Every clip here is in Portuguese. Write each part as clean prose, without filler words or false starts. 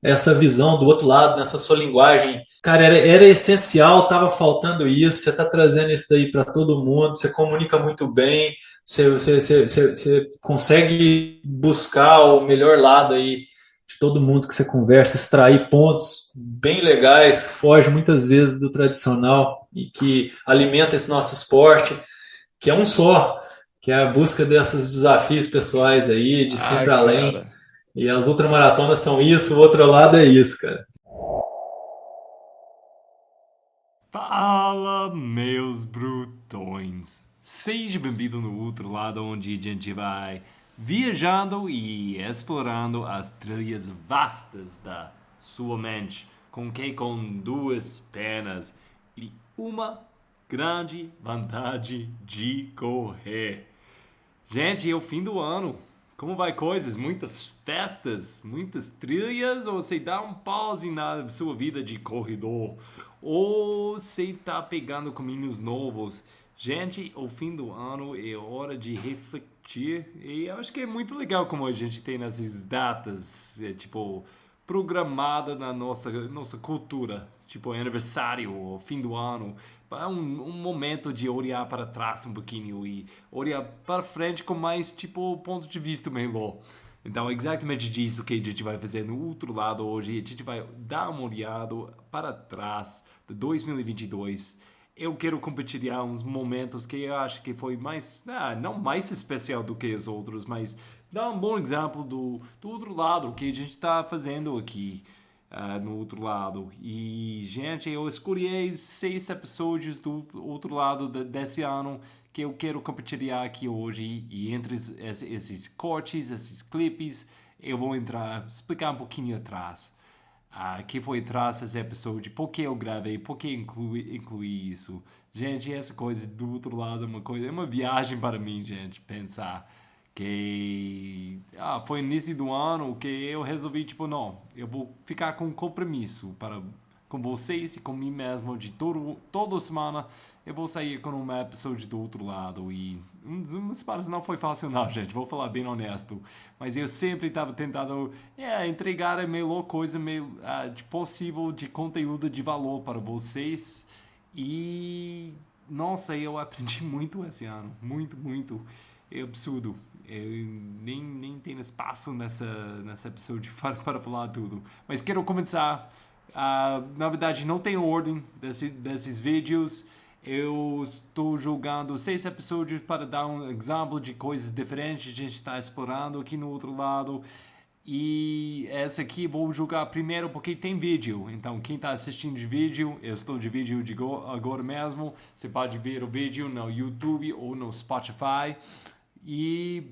essa visão do outro lado, nessa sua linguagem. Cara, era essencial, estava faltando isso. Você está trazendo isso daí para todo mundo, você comunica muito bem, você consegue buscar o melhor lado aí de todo mundo que você conversa, extrair pontos bem legais, foge muitas vezes do tradicional e que alimenta esse nosso esporte, que é um só, que é a busca desses desafios pessoais aí, de Ai, sempre além. cara. E as ultramaratonas são isso, o outro lado é isso, cara. Fala, meus brutões. Seja bem-vindo no outro lado, onde a gente vai viajando e explorando as trilhas vastas da sua mente, com duas pernas e uma grande vontade de correr. Gente, é o fim do ano. Como vai coisas? Muitas festas, muitas trilhas? Ou você dá um pause na sua vida de corredor? Ou você tá pegando caminhos novos? Gente, o fim do ano é hora de refletir. E eu acho que é muito legal como a gente tem essas datas, tipo, programada na nossa cultura. Tipo, aniversário, ou fim do ano. É um momento de olhar para trás um pouquinho e olhar para frente com mais, tipo, ponto de vista melhor. Então, é exatamente disso que a gente vai fazer no outro lado hoje. A gente vai dar uma olhada para trás de 2022. Eu quero compartilhar uns momentos que eu acho que foi mais, não mais especial do que os outros, mas dar um bom exemplo do outro lado, o que a gente está fazendo aqui no outro lado. E, gente, eu escolhi 6 episódios do outro lado desse ano que eu quero compartilhar aqui hoje. E entre esses cortes, esses clipes, eu vou explicar um pouquinho atrás. Que foi atrás desse episódio, por que eu gravei, por que incluí isso. Gente, essa coisa do outro lado é uma viagem para mim, gente, pensar que foi início do ano que eu resolvi, tipo, não, eu vou ficar com um compromisso com vocês e com mim mesmo de toda semana eu vou sair com uma episódio do outro lado e umas semanas não foi fácil não, gente, vou falar bem honesto, mas eu sempre estava tentando entregar a melhor coisa de possível de conteúdo de valor para vocês e nossa, eu aprendi muito esse ano, muito, muito. É absurdo. Eu nem tenho espaço nessa episódio para falar tudo. Mas quero começar. Na verdade, não tem ordem desses vídeos. Eu estou jogando 6 episódios para dar um exemplo de coisas diferentes que a gente está explorando aqui no outro lado. E essa aqui vou jogar primeiro porque tem vídeo. Então, quem está assistindo de vídeo, eu estou de vídeo agora mesmo. Você pode ver o vídeo no YouTube ou no Spotify. E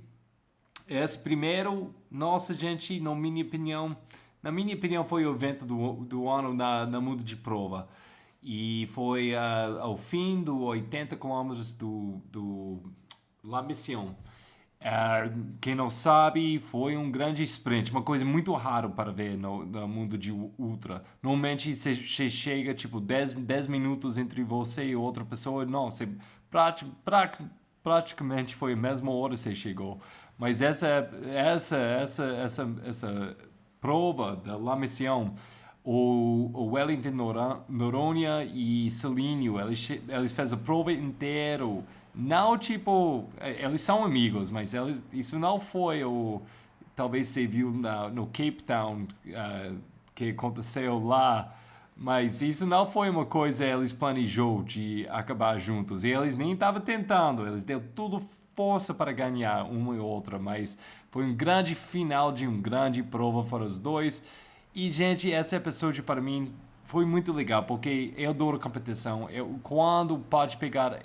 esse primeiro, nossa gente, na minha opinião foi o evento do ano na mundo de prova. E foi ao fim do 80 quilômetros do La Mission. Quem não sabe, foi um grande sprint, uma coisa muito rara para ver no mundo de ultra. Normalmente você chega tipo 10 minutos entre você e outra pessoa, não, você praticamente foi a mesma hora que você chegou. Mas essa prova da La Mission, o Wellington Noronha e Celínio, eles fez a prova inteiro. Não, tipo, eles são amigos, mas isso não foi talvez você viu no Cape Town, que aconteceu lá, mas isso não foi uma coisa que eles planejou de acabar juntos. E eles nem estavam tentando, eles deu tudo força para ganhar uma e outra, mas foi um grande final de uma grande prova para os dois. E, gente, esse episódio para mim foi muito legal, porque eu adoro competição. Quando pode pegar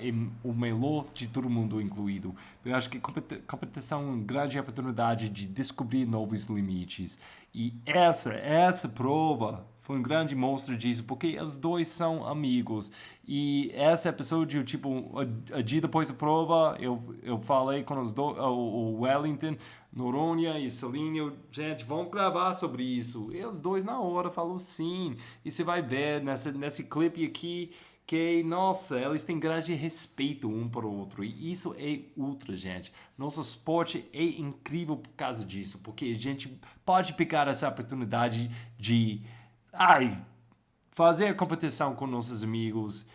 o melhor de todo mundo incluído. Eu acho que competição é uma grande oportunidade de descobrir novos limites. E essa prova foi um grande monstro disso, porque os dois são amigos. E esse episódio, tipo, a dia depois da prova, eu falei com os dois, o Wellington, Noronha e Celínio, gente, vamos gravar sobre isso. E os dois na hora falou sim. E você vai ver nesse clipe aqui que, nossa, eles têm grande respeito um para o outro. E isso é ultra, gente. Nosso esporte é incrível por causa disso, porque a gente pode pegar essa oportunidade de, ai, fazer competição com nossos amigos,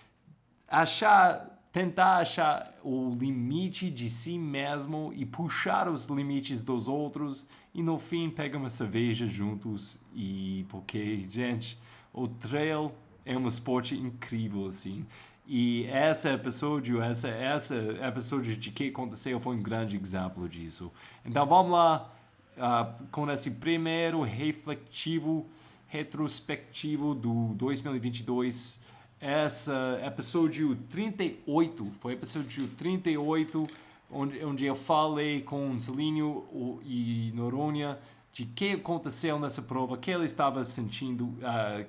tentar achar o limite de si mesmo e puxar os limites dos outros e no fim pegar uma cerveja juntos e porque, gente, o trail é um esporte incrível assim. E esse episódio, essa episódio de que aconteceu foi um grande exemplo disso. Então vamos lá com esse primeiro refletivo retrospectivo do 2022. Essa episódio 38, foi episódio 38, onde eu falei com Celínio e Noronha de que aconteceu nessa prova, que ele estava sentindo,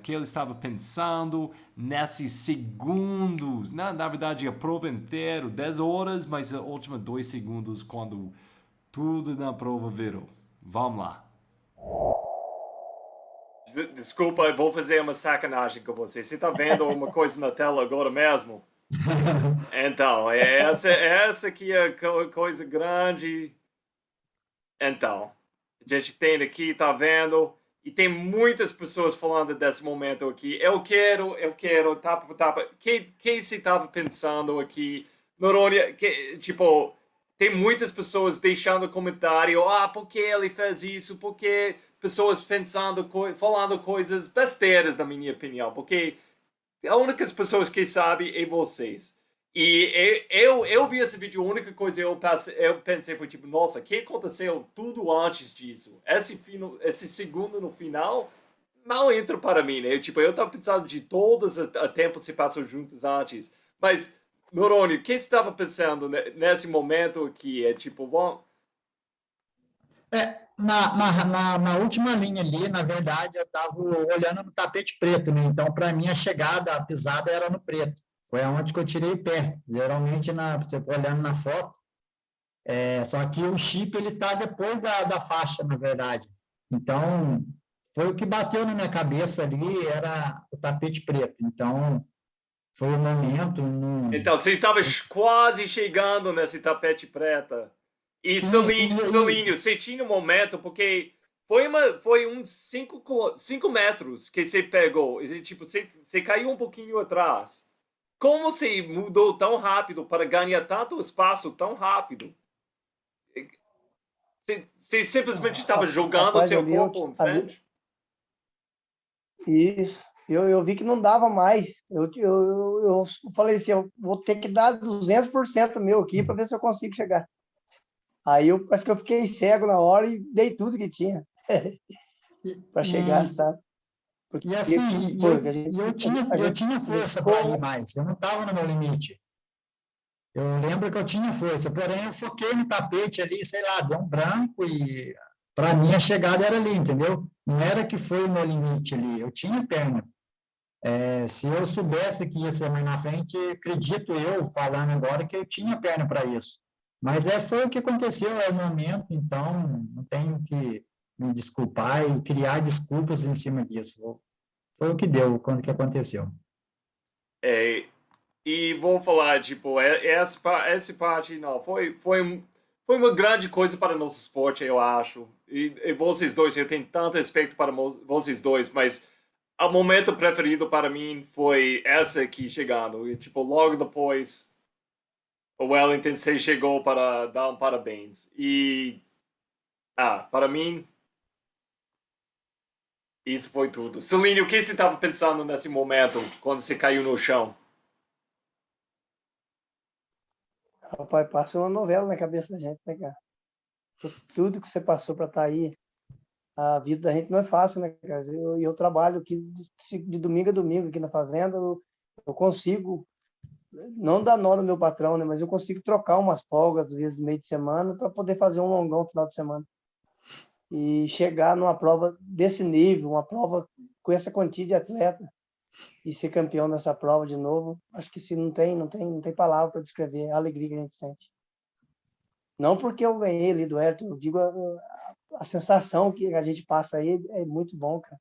que ele estava pensando nesses segundos, na verdade a prova inteira, 10 horas, mas a última 2 segundos quando tudo na prova virou. Vamos lá. Desculpa, eu vou fazer uma sacanagem com você. Você está vendo uma coisa na tela agora mesmo? Então, essa aqui é a coisa grande. Então, a gente tem aqui, tá vendo? E tem muitas pessoas falando desse momento aqui. Eu quero, tapa. Quem se estava pensando aqui? Noronha, tipo, tem muitas pessoas deixando comentário. Por que ele fez isso? Porque pessoas pensando, falando coisas besteiras, na minha opinião. Porque as únicas pessoas que sabem é vocês. E eu vi esse vídeo, a única coisa eu pensei foi tipo, nossa, o que aconteceu tudo antes disso? Esse segundo no final mal entra para mim, né? Eu tava pensando de todos os tempos que se passou juntos antes. Mas, Noronha, o que você estava pensando nesse momento que é tipo, bom... Na última linha ali, na verdade, eu estava olhando no tapete preto, né? Então, para mim, a chegada, a pisada era no preto. Foi aonde que eu tirei o pé. Geralmente, você olhando na foto, só que o chip ele está depois da faixa, na verdade. Então, foi o que bateu na minha cabeça ali, era o tapete preto. Então, foi o momento. Então, você estava quase chegando nesse tapete preta. E Sim, Celínio, você tinha um momento, porque foi uns 5 metros que você pegou. E, tipo, você caiu um pouquinho atrás. Como você mudou tão rápido para ganhar tanto espaço tão rápido? Você simplesmente estava jogando Rapaz, seu corpo em frente? Isso. Eu vi que não dava mais. Eu falei assim, eu vou ter que dar 200% meu aqui para ver se eu consigo chegar. Aí parece que eu fiquei cego na hora e dei tudo que tinha para chegar, e, tá? e assim, Pô, eu tinha a gente força para ir ficou. mais, eu não estava no meu limite. Eu lembro que eu tinha força, porém eu foquei no tapete ali, sei lá, deu um branco e para mim a chegada era ali, entendeu? Não era que foi o meu limite ali, eu tinha perna. Se eu soubesse que ia ser mais na frente, acredito eu, falando agora, que eu tinha perna para isso. Mas foi o que aconteceu, é o momento, então não tenho que me desculpar e criar desculpas em cima disso. Foi o que deu, quando que aconteceu. É, e vou falar, tipo, essa parte, não, foi uma grande coisa para o nosso esporte, eu acho. E vocês dois, eu tenho tanto respeito para vocês dois, mas o momento preferido para mim foi essa aqui chegando. E, tipo, logo depois, o Wellington se chegou para dar um parabéns. E, para mim, isso foi tudo. Celínio, o que você estava pensando nesse momento, quando você caiu no chão? Rapaz, passou uma novela na cabeça da gente, né, cara? Tudo que você passou para estar aí, a vida da gente não é fácil, né, cara? Eu trabalho aqui de domingo a domingo aqui na fazenda, eu consigo, não dar nó no meu patrão, né, mas eu consigo trocar umas folgas, às vezes, no meio de semana, para poder fazer um longão no final de semana. E chegar numa prova desse nível, uma prova com essa quantia de atleta, e ser campeão nessa prova de novo, acho que se não tem palavra para descrever a alegria que a gente sente. Não porque eu ganhei ali do Ayrton, eu digo a sensação que a gente passa aí é muito bom, cara.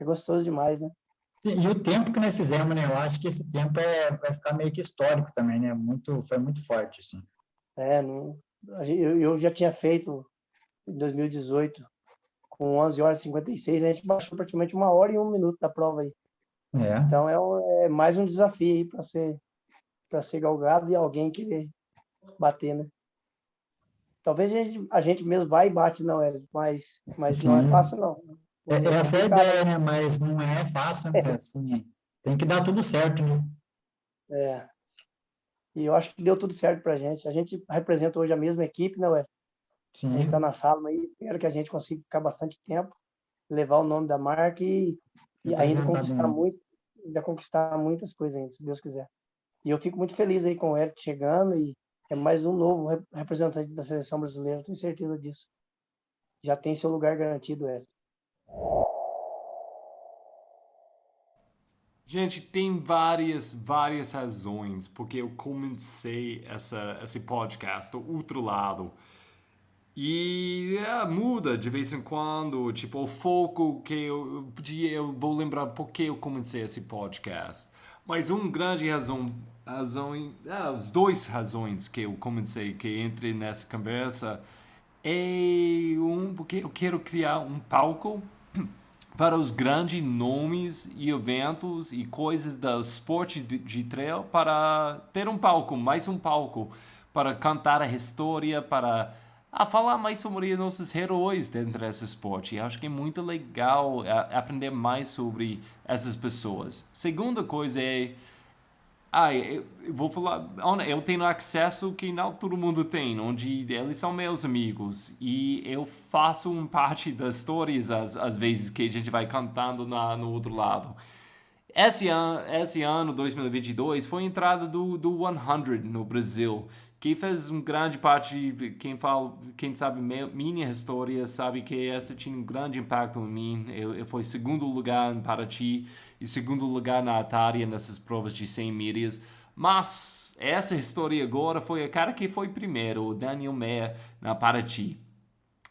É gostoso demais, né? E o tempo que nós fizemos, né? Eu acho que esse tempo vai ficar meio que histórico também, né? Foi muito forte, assim. Não, eu já tinha feito em 2018 com 11 horas e 56, a gente baixou praticamente 1 hora e 1 minuto da prova aí. É, Então é mais um desafio aí para ser galgado e alguém querer bater, né? Talvez a gente mesmo vai e bate, não, Hélio, mas não é sim. fácil, não. É Essa é a complicado, ideia, né? Mas não é fácil, né? Assim, tem que dar tudo certo, né? é. E eu acho que deu tudo certo pra gente. A gente representa hoje a mesma equipe, né, Hélio? A gente está Sim, na sala, mas espero que a gente consiga ficar bastante tempo, levar o nome da marca e ainda representado conquistar bem. muito, ainda conquistar muitas coisas ainda, se Deus quiser. E eu fico muito feliz aí com o Eric chegando e é mais um novo representante da seleção brasileira, tenho certeza disso. Já tem seu lugar garantido, Eric. Gente, tem várias razões porque eu comecei esse podcast, o outro lado. E muda de vez em quando, tipo, o foco que eu vou lembrar porque eu comecei esse podcast. Mas uma grande as duas razões que eu comecei, que entrei nessa conversa, porque eu quero criar um palco para os grandes nomes e eventos e coisas do esporte de trail para ter um palco, mais um palco, para contar a história, para falar mais sobre nossos heróis dentro desse esporte. Eu acho que é muito legal aprender mais sobre essas pessoas. Segunda coisa é eu vou falar, eu tenho acesso que não todo mundo tem, onde eles são meus amigos e eu faço parte das histórias às vezes que a gente vai cantando no outro lado. Esse ano, 2022, foi a entrada do 100 no Brasil, que fez uma grande parte, quem sabe minha história, sabe que essa tinha um grande impacto em mim. Eu fui segundo lugar em Paraty e segundo lugar na Atária nessas provas de 100 milhas. Mas essa história agora foi a cara que foi primeiro, o Daniel Meyer, na Paraty.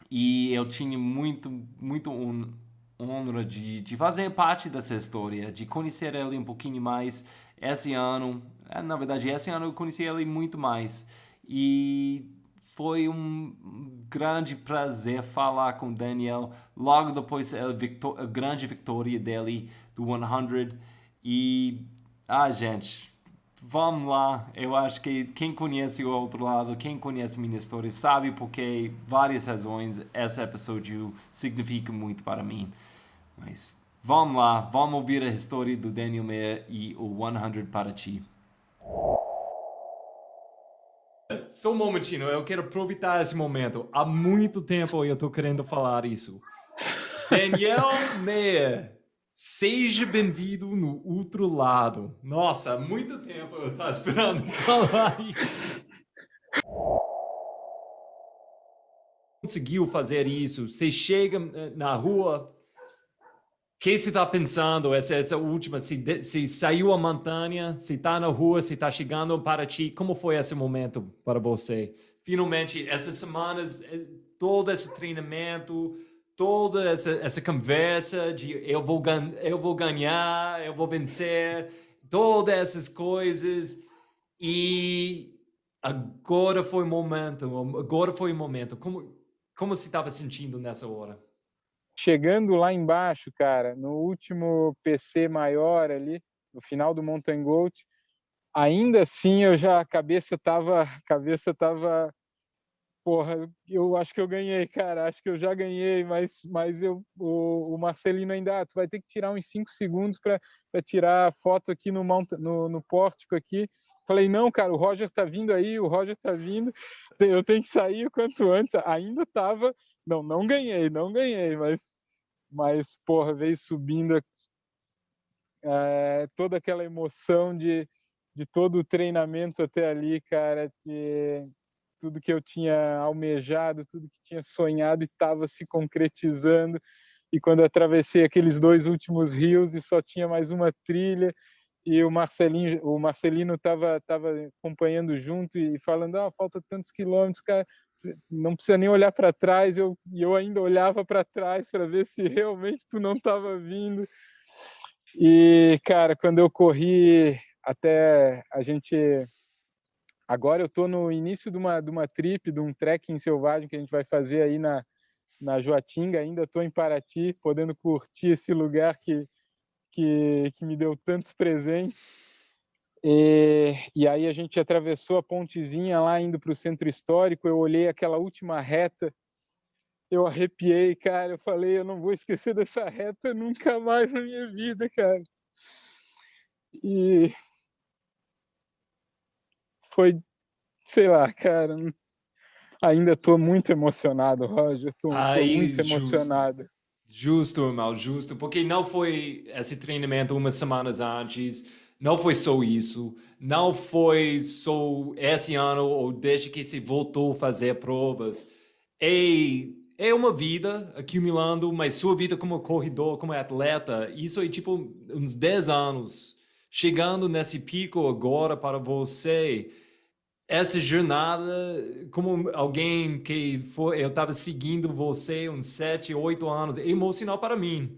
E eu tinha muito honra de fazer parte dessa história, de conhecer ele um pouquinho mais esse ano. Na verdade, esse ano eu conheci ele muito mais. E foi um grande prazer falar com o Daniel logo depois a grande vitória dele do 100. E, gente, vamos lá, eu acho que quem conhece o outro lado, quem conhece minha história, sabe porque várias razões esse episódio significa muito para mim. Mas vamos lá, vamos ouvir a história do Daniel Meyer e o 100 para ti. Só um momentinho, eu quero aproveitar esse momento. Há muito tempo eu estou querendo falar isso. Daniel Meyer, seja bem-vindo no outro lado. Nossa, há muito tempo eu estava esperando falar isso. Conseguiu fazer isso? Você chega na rua, o que você está pensando? Essa última, se saiu a montanha, se está na rua, se está chegando para ti, como foi esse momento para você? Finalmente, essas semanas, todo esse treinamento, toda essa conversa de eu vou ganhar, eu vou vencer, todas essas coisas. E agora foi o momento. Como você estava sentindo nessa hora? Chegando lá embaixo, cara, no último PC maior ali, no final do Mountain Goat, ainda assim a cabeça tava, porra, eu acho que eu ganhei, cara, acho que eu já ganhei, mas o Marcelino ainda, tu vai ter que tirar uns 5 segundos para tirar a foto aqui no pórtico aqui. Falei, não, cara, o Roger tá vindo aí, o Roger tá vindo, eu tenho que sair o quanto antes. Ainda tava, não ganhei, mas porra, veio subindo toda aquela emoção de todo o treinamento até ali, cara, de tudo que eu tinha almejado, tudo que tinha sonhado e estava se concretizando. E quando atravessei aqueles 2 últimos rios e só tinha mais uma trilha, e o Marcelino estava acompanhando junto e falando, falta tantos quilômetros, cara, não precisa nem olhar para trás, e eu ainda olhava para trás para ver se realmente tu não estava vindo. E, cara, quando eu corri até a gente... Agora eu tô no início de uma trip, de um trekking selvagem que a gente vai fazer aí na Joatinga, ainda tô em Paraty, podendo curtir esse lugar que me deu tantos presentes. E aí a gente atravessou a pontezinha lá indo para o centro histórico, eu olhei aquela última reta, eu arrepiei, cara, eu falei, eu não vou esquecer dessa reta nunca mais na minha vida, cara. E foi, sei lá, cara, ainda tô muito emocionado, Roger, tô Aí, muito justo. emocionado. Justo, irmão, justo. Porque não foi esse treinamento umas semanas antes, não foi só isso, não foi só esse ano ou desde que você voltou a fazer provas. É uma vida acumulando, mas sua vida como corredor, como atleta, isso é tipo uns 10 anos. Chegando nesse pico agora para você, essa jornada, como alguém que foi, eu estava seguindo você uns 7, 8 anos, é emocional para mim.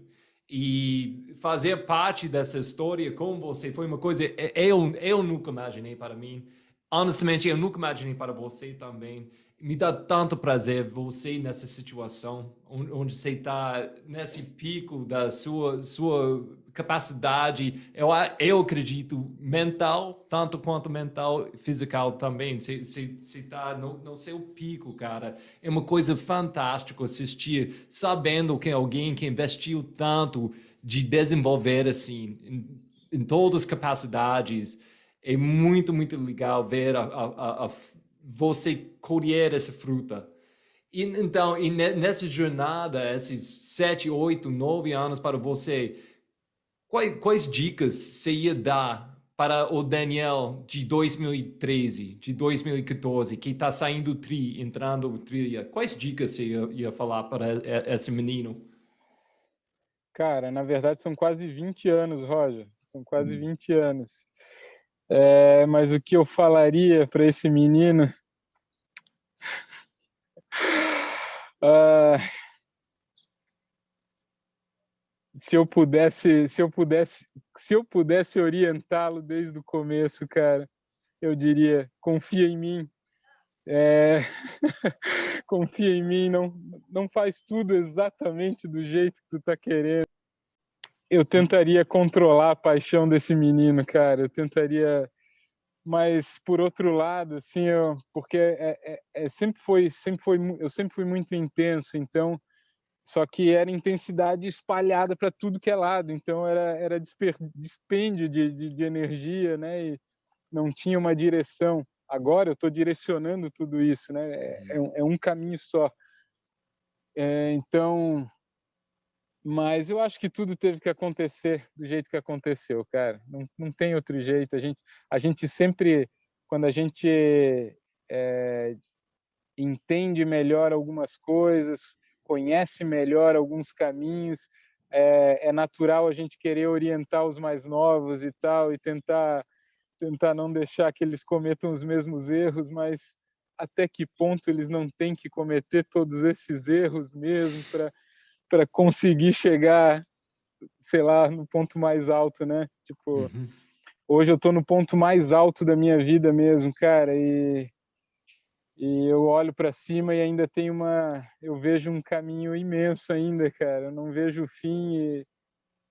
E fazer parte dessa história com você foi uma coisa eu nunca imaginei para mim. Honestamente, eu nunca imaginei para você também. Me dá tanto prazer você nessa situação, onde você está nesse pico da sua capacidade, eu acredito, mental, tanto quanto mental, physical também. Você está no seu pico, cara. É uma coisa fantástica assistir, sabendo que alguém que investiu tanto de desenvolver assim, em todas as capacidades. É muito, muito legal ver você colher essa fruta. Então, nessa jornada, esses 7, 8, 9 anos para você, quais dicas você ia dar para o Daniel de 2013, de 2014, que está saindo tri, entrando trilha? Quais dicas você ia falar para esse menino? Cara, na verdade são quase 20 anos, Roger, são quase 20 anos. Mas o que eu falaria para esse menino? Ah, se eu pudesse orientá-lo desde o começo, cara, eu diria: confia em mim, é, confia em mim, não faz tudo exatamente do jeito que tu tá querendo. Eu tentaria controlar a paixão desse menino, cara. Eu tentaria, mas por outro lado, assim, porque eu sempre fui muito intenso, então só que era intensidade espalhada para tudo que é lado, então era dispêndio de energia, né? E não tinha uma direção. Agora eu estou direcionando tudo isso, né? É um caminho só. Então, mas eu acho que tudo teve que acontecer do jeito que aconteceu, cara. Não tem outro jeito. A gente sempre, quando a gente é, entende melhor algumas coisas, conhece melhor alguns caminhos, é natural a gente querer orientar os mais novos e tal, e tentar não deixar que eles cometam os mesmos erros, mas até que ponto eles não têm que cometer todos esses erros mesmo para conseguir chegar, sei lá, no ponto mais alto, né? Tipo, Uhum. hoje eu tô no ponto mais alto da minha vida mesmo, cara, e eu olho para cima e ainda tem eu vejo um caminho imenso ainda, cara. Eu não vejo o fim e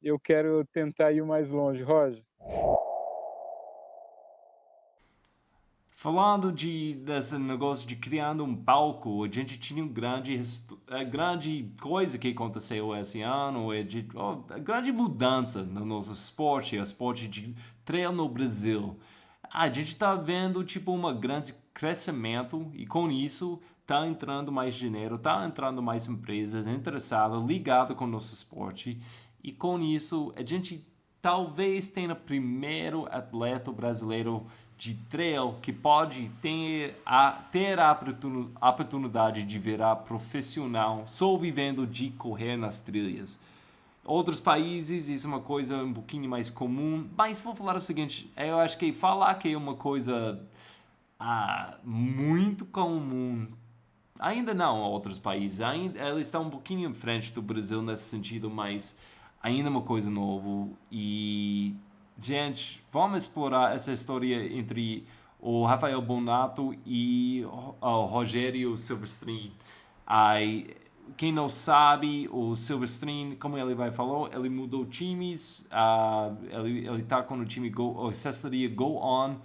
eu quero tentar ir o mais longe, Roger. Falando desse negócio de criando um palco, a gente tinha grande coisa que aconteceu esse ano, a grande mudança no nosso esporte, o esporte de trail no Brasil. A gente está vendo tipo um grande crescimento e com isso está entrando mais dinheiro, está entrando mais empresas interessadas, ligadas com o nosso esporte e com isso a gente talvez tenha o primeiro atleta brasileiro de trail que pode ter a oportunidade de virar profissional só vivendo de correr nas trilhas. Outros países, isso é uma coisa um pouquinho mais comum, mas vou falar o seguinte, eu acho que falar que é uma coisa muito comum, ainda não outros países, ainda, eles estão um pouquinho em frente do Brasil nesse sentido, mas ainda uma coisa nova. E, gente, vamos explorar essa história entre o Rafael Bonato e o Rogério Silverstein. Aí, quem não sabe, o Silverstein, como ele vai falou, ele mudou times, ele tá com o time o assessoria Go On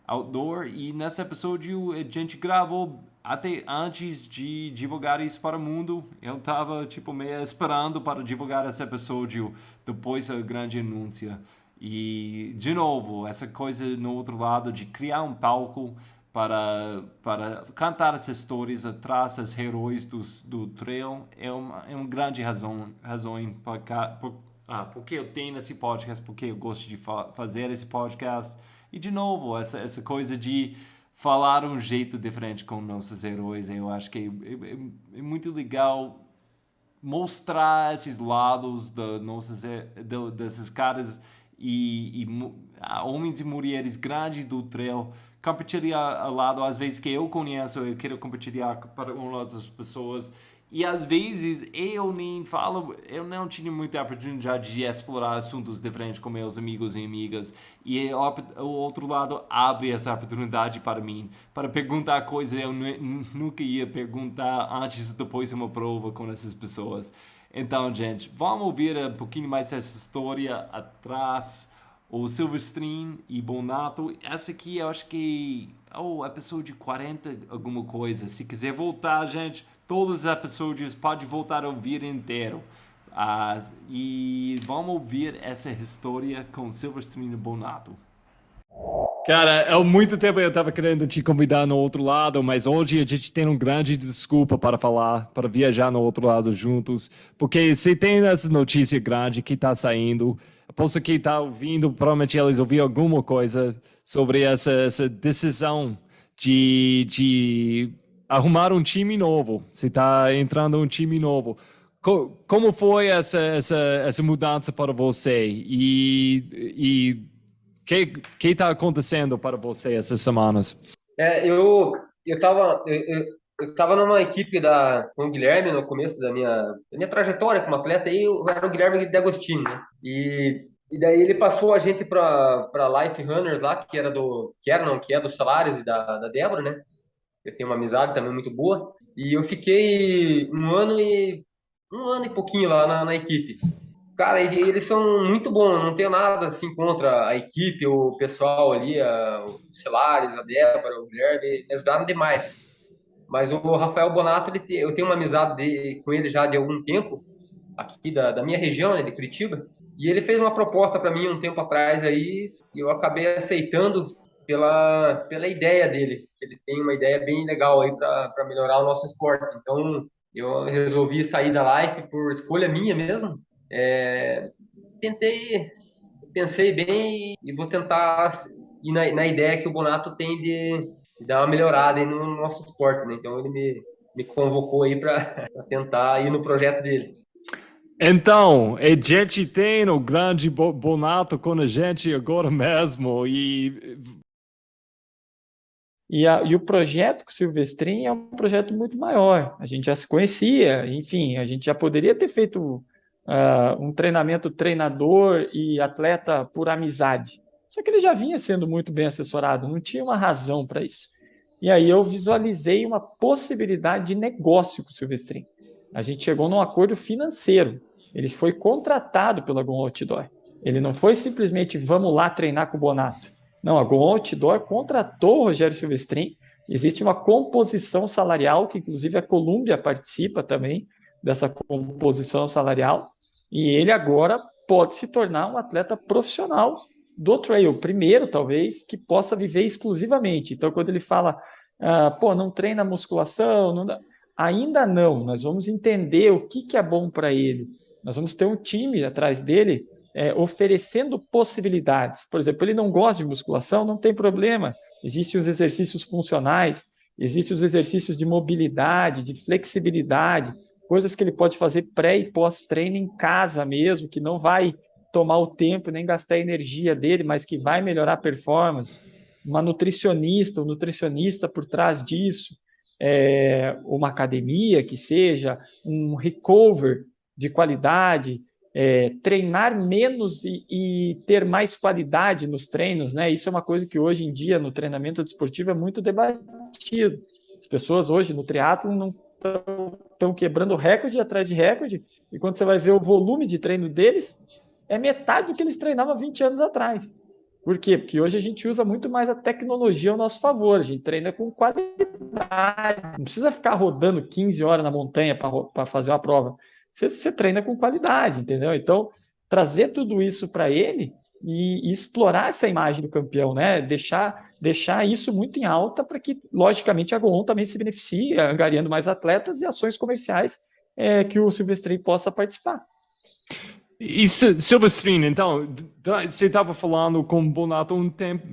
Outdoor, e nesse episódio a gente gravou até antes de divulgar isso para o mundo. Eu tava tipo meio esperando para divulgar esse episódio depois da grande anúncio. E de novo, essa coisa no outro lado de criar um palco para cantar essas histórias atrás dos heróis do trail é uma grande razão porque eu tenho esse podcast, porque eu gosto de fazer esse podcast. E de novo, essa coisa de falar um jeito diferente com nossos heróis, eu acho que é muito legal mostrar esses lados desses caras e homens e mulheres grandes do trail, compartilhar ao lado, às vezes que eu conheço, eu quero compartilhar para outras pessoas, e às vezes eu nem falo, eu não tinha muita oportunidade de explorar assuntos diferentes com meus amigos e amigas, e o outro lado abre essa oportunidade para mim, para perguntar coisas eu nunca ia perguntar antes e depois de uma prova com essas pessoas. Então, gente, vamos ouvir um pouquinho mais essa história atrás. O Silverstein e Bonato. Essa aqui eu acho que é o episódio 40 alguma coisa. Se quiser voltar, gente, todos os episódios pode voltar a ouvir inteiro. E vamos ouvir essa história com Silverstein e Bonato. Cara, há muito tempo eu estava querendo te convidar no outro lado, mas hoje a gente tem uma grande desculpa para falar, para viajar no outro lado juntos, porque se tem essa notícia grande que está saindo, aposto que está ouvindo, provavelmente eles ouviram alguma coisa sobre essa decisão de arrumar um time novo, se está entrando um time novo. Como foi essa mudança para você? E que está acontecendo para você essas semanas? Eu tava numa equipe com o Guilherme no começo da minha trajetória como atleta, e eu era o Guilherme D'Agostini, né? E daí ele passou a gente para Life Runners lá, que é dos Salários e da Débora, né? Eu tenho uma amizade também muito boa. E eu fiquei um ano e pouquinho lá na equipe. Cara, eles são muito bons, não tenho nada assim contra a equipe, o pessoal ali, os Celários, a Débora, o Guilherme, me ajudaram demais. Mas o Rafael Bonato, eu tenho uma amizade com ele já de algum tempo, aqui da minha região, né, de Curitiba, e ele fez uma proposta para mim um tempo atrás aí, e eu acabei aceitando pela ideia dele. Ele tem uma ideia bem legal aí para melhorar o nosso esporte. Então, eu resolvi sair da Life por escolha minha mesmo. É, pensei bem e vou tentar ir na ideia que o Bonato tem de dar uma melhorada aí no nosso esporte, né? Então ele me convocou aí para tentar ir no projeto dele. Então, a gente tem o grande Bonato com a gente agora mesmo E o projeto com o Silvestrin é um projeto muito maior. A gente já se conhecia, enfim, a gente já poderia ter feito um treinamento treinador e atleta por amizade. Só que ele já vinha sendo muito bem assessorado, não tinha uma razão para isso. E aí eu visualizei uma possibilidade de negócio com o Silvestrin. A gente chegou num acordo financeiro. Ele foi contratado pela Go Outdoor. Ele não foi simplesmente vamos lá treinar com o Bonato. Não, a Go Outdoor contratou o Rogério Silvestrin. Existe uma composição salarial, que inclusive a Columbia participa também dessa composição salarial. E ele agora pode se tornar um atleta profissional do trail, primeiro talvez, que possa viver exclusivamente. Então, quando ele fala, não treina musculação, ainda não, nós vamos entender o que é bom para ele. Nós vamos ter um time atrás dele oferecendo possibilidades. Por exemplo, ele não gosta de musculação, não tem problema. Existem os exercícios funcionais, existem os exercícios de mobilidade, de flexibilidade, coisas que ele pode fazer pré e pós-treino em casa mesmo, que não vai tomar o tempo nem gastar a energia dele, mas que vai melhorar a performance. Uma nutricionista, um nutricionista por trás disso, uma academia que seja, um recover de qualidade, treinar menos e ter mais qualidade nos treinos, né? Isso é uma coisa que hoje em dia no treinamento desportivo é muito debatido. As pessoas hoje no triatlo não estão quebrando recorde atrás de recorde, e quando você vai ver o volume de treino deles, é metade do que eles treinavam 20 anos atrás. Por quê? Porque hoje a gente usa muito mais a tecnologia ao nosso favor, a gente treina com qualidade, não precisa ficar rodando 15 horas na montanha para fazer uma prova, você treina com qualidade, entendeu? Então, trazer tudo isso para ele e explorar essa imagem do campeão, né? Deixar isso muito em alta para que, logicamente, a Go On também se beneficie, angariando mais atletas e ações comerciais que o Silvestrini possa participar. E Silvestrini, então, você estava falando com o Bonato um tempo,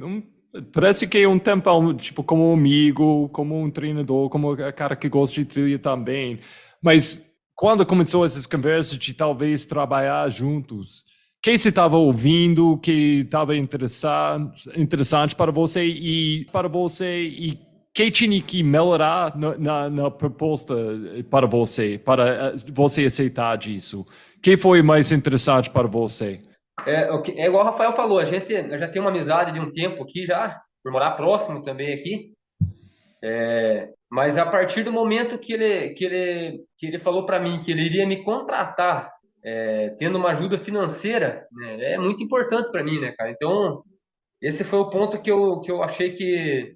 parece que é um tempão, tipo, como um amigo, como um treinador, como um cara que gosta de trilha também. Mas quando começou essas conversas de talvez trabalhar juntos, que você estava ouvindo, que estava interessante para você e que tinha que melhorar na proposta para você aceitar disso? Que foi mais interessante para você? É igual o Rafael falou, eu já tem uma amizade de um tempo aqui já, por morar próximo também aqui. Mas a partir do momento que ele falou para mim que ele iria me contratar, tendo uma ajuda financeira, né, é muito importante para mim, né, cara? Então, esse foi o ponto que eu achei que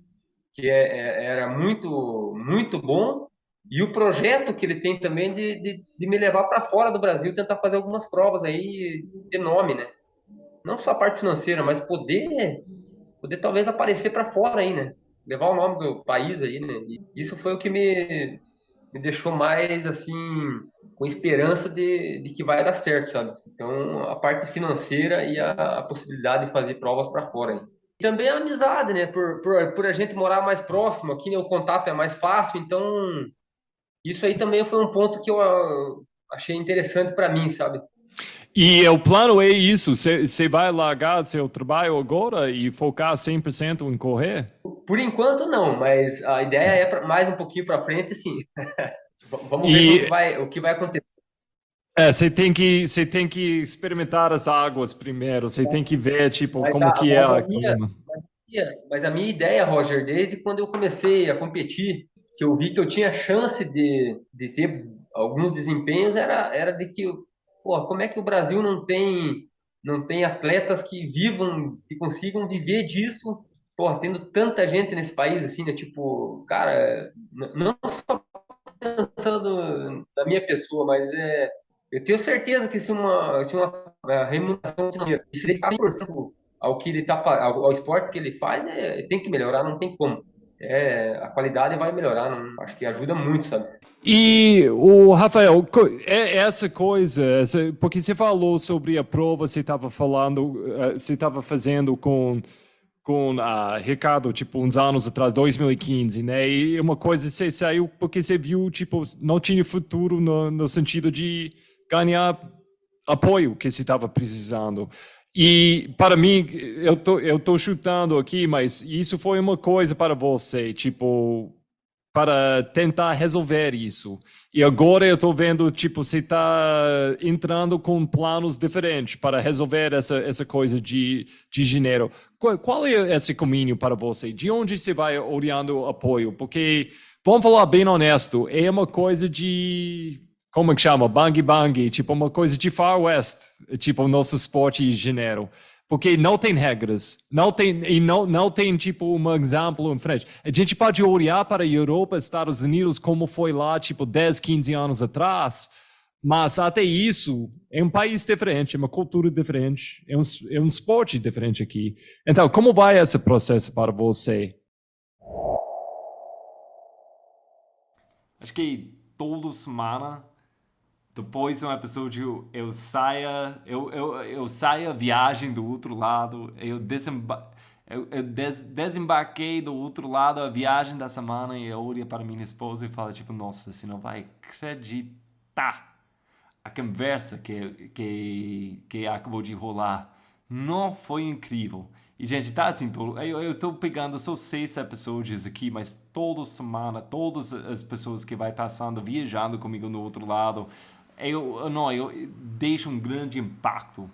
era muito, muito bom. E o projeto que ele tem também de me levar para fora do Brasil, tentar fazer algumas provas aí de nome, né? Não só a parte financeira, mas poder talvez aparecer para fora aí, né? Levar o nome do país aí, né? E isso foi o que me deixou mais, assim, com esperança de que vai dar certo, sabe? Então, a parte financeira e a possibilidade de fazer provas para fora aí. Também a amizade, né? Por a gente morar mais próximo aqui, né? O contato é mais fácil, então isso aí também foi um ponto que eu achei interessante para mim, sabe? E o plano é isso, você vai largar seu trabalho agora e focar 100% em correr? Por enquanto não, mas a ideia é mais um pouquinho para frente, sim. Vamos ver o que vai acontecer. Você tem que experimentar as águas primeiro, você tem que ver, tipo, como que é a clima. Mas a minha ideia, Roger, desde quando eu comecei a competir, que eu vi que eu tinha chance de ter alguns desempenhos, era de que, pô, como é que o Brasil não tem atletas que consigam viver disso, pô, tendo tanta gente nesse país, assim, né? Tipo, cara, não só pensando na minha pessoa, mas eu tenho certeza que se uma remuneração financeira se dedicar 100% ao que ele ao esporte que ele faz, tem que melhorar, não tem como. A qualidade vai melhorar, não, acho que ajuda muito, sabe? E o Rafael, essa coisa, porque você falou sobre a prova, você estava fazendo com Ricardo, tipo, uns anos atrás, 2015, né? E uma coisa, você saiu porque você viu, tipo, não tinha futuro no sentido de ganhar apoio que você estava precisando. E, para mim, eu tô chutando aqui, mas isso foi uma coisa para você, tipo, para tentar resolver isso. E agora eu estou vendo, tipo, você está entrando com planos diferentes para resolver essa coisa de janeiro. Qual é esse caminho para você? De onde você vai olhando apoio? Porque, vamos falar bem honesto, é uma coisa de, como é que chama? Bang bang, tipo uma coisa de Far West, tipo o nosso esporte em janeiro. Porque não tem regras, não tem tipo um exemplo em frente. A gente pode olhar para a Europa, Estados Unidos, como foi lá, tipo 10, 15 anos atrás, mas até isso é um país diferente, é uma cultura diferente, é um esporte diferente aqui. Então, como vai esse processo para você? Acho que toda semana, depois de um episódio, eu saia viagem do outro lado, eu desembarquei do outro lado a viagem da semana e eu olho para minha esposa e falo, tipo, nossa, você não vai acreditar a conversa que acabou de rolar. Não foi incrível. E, gente, tá assim, eu tô pegando só 6 episódios aqui, mas toda semana, todas as pessoas que vai passando, viajando comigo no outro lado, eu deixo um grande impacto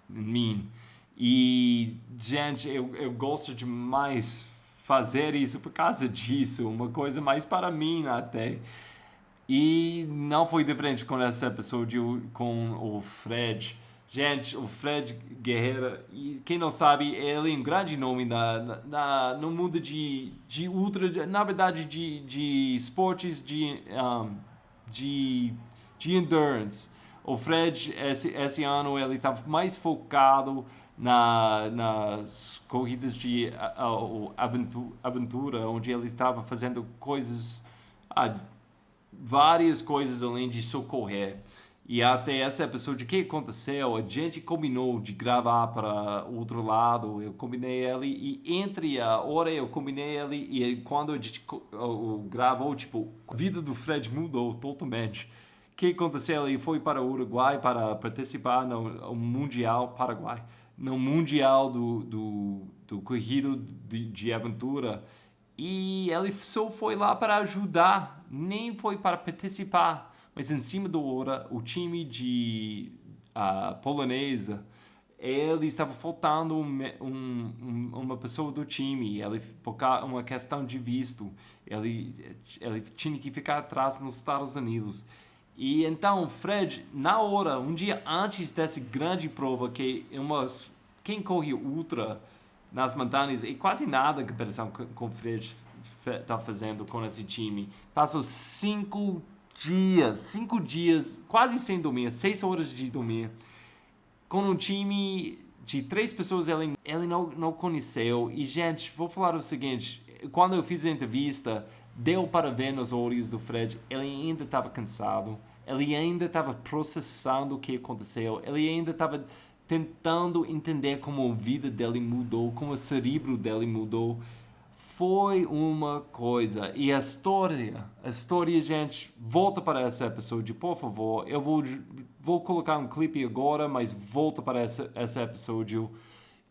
em mim. E, gente, eu gosto demais fazer isso por causa disso, uma coisa mais para mim até. E não foi diferente com esse episódio com o Fred. Gente, o Fred Guerreiro, e quem não sabe, ele é um grande nome no mundo de ultra, na verdade, de esportes de endurance. O Fred, esse ano, ele estava mais focado nas corridas de aventura, onde ele estava fazendo coisas, várias coisas além de socorrer. E até esse episódio, o que aconteceu? A gente combinou de gravar para o outro lado, eu combinei ele, e entre a hora eu combinei ele, e quando a gente gravou, tipo, a vida do Fred mudou totalmente. O que aconteceu? Ele foi para o Uruguai para participar no Mundial Paraguai, no Mundial do corrido de aventura, e ele só foi lá para ajudar, nem foi para participar. Mas em cima da hora, o time de polonesa, ele estava faltando uma pessoa do time, por uma questão de visto, ele tinha que ficar atrás nos Estados Unidos. E então, Fred, na hora, um dia antes dessa grande prova, quem corre ultra nas montanhas é quase nada em comparação com o Fred está fazendo com esse time. Passou 5 dias, quase sem dormir, 6 horas de dormir, com um time de 3 pessoas ele não conheceu. E, gente, vou falar o seguinte, quando eu fiz a entrevista, deu para ver nos olhos do Fred, ele ainda estava cansado, ele ainda estava processando o que aconteceu, ele ainda estava tentando entender como a vida dele mudou, como o cérebro dele mudou. Foi uma coisa. E a história, gente, volta para esse episódio, por favor. Eu vou colocar um clipe agora, mas volta para esse episódio,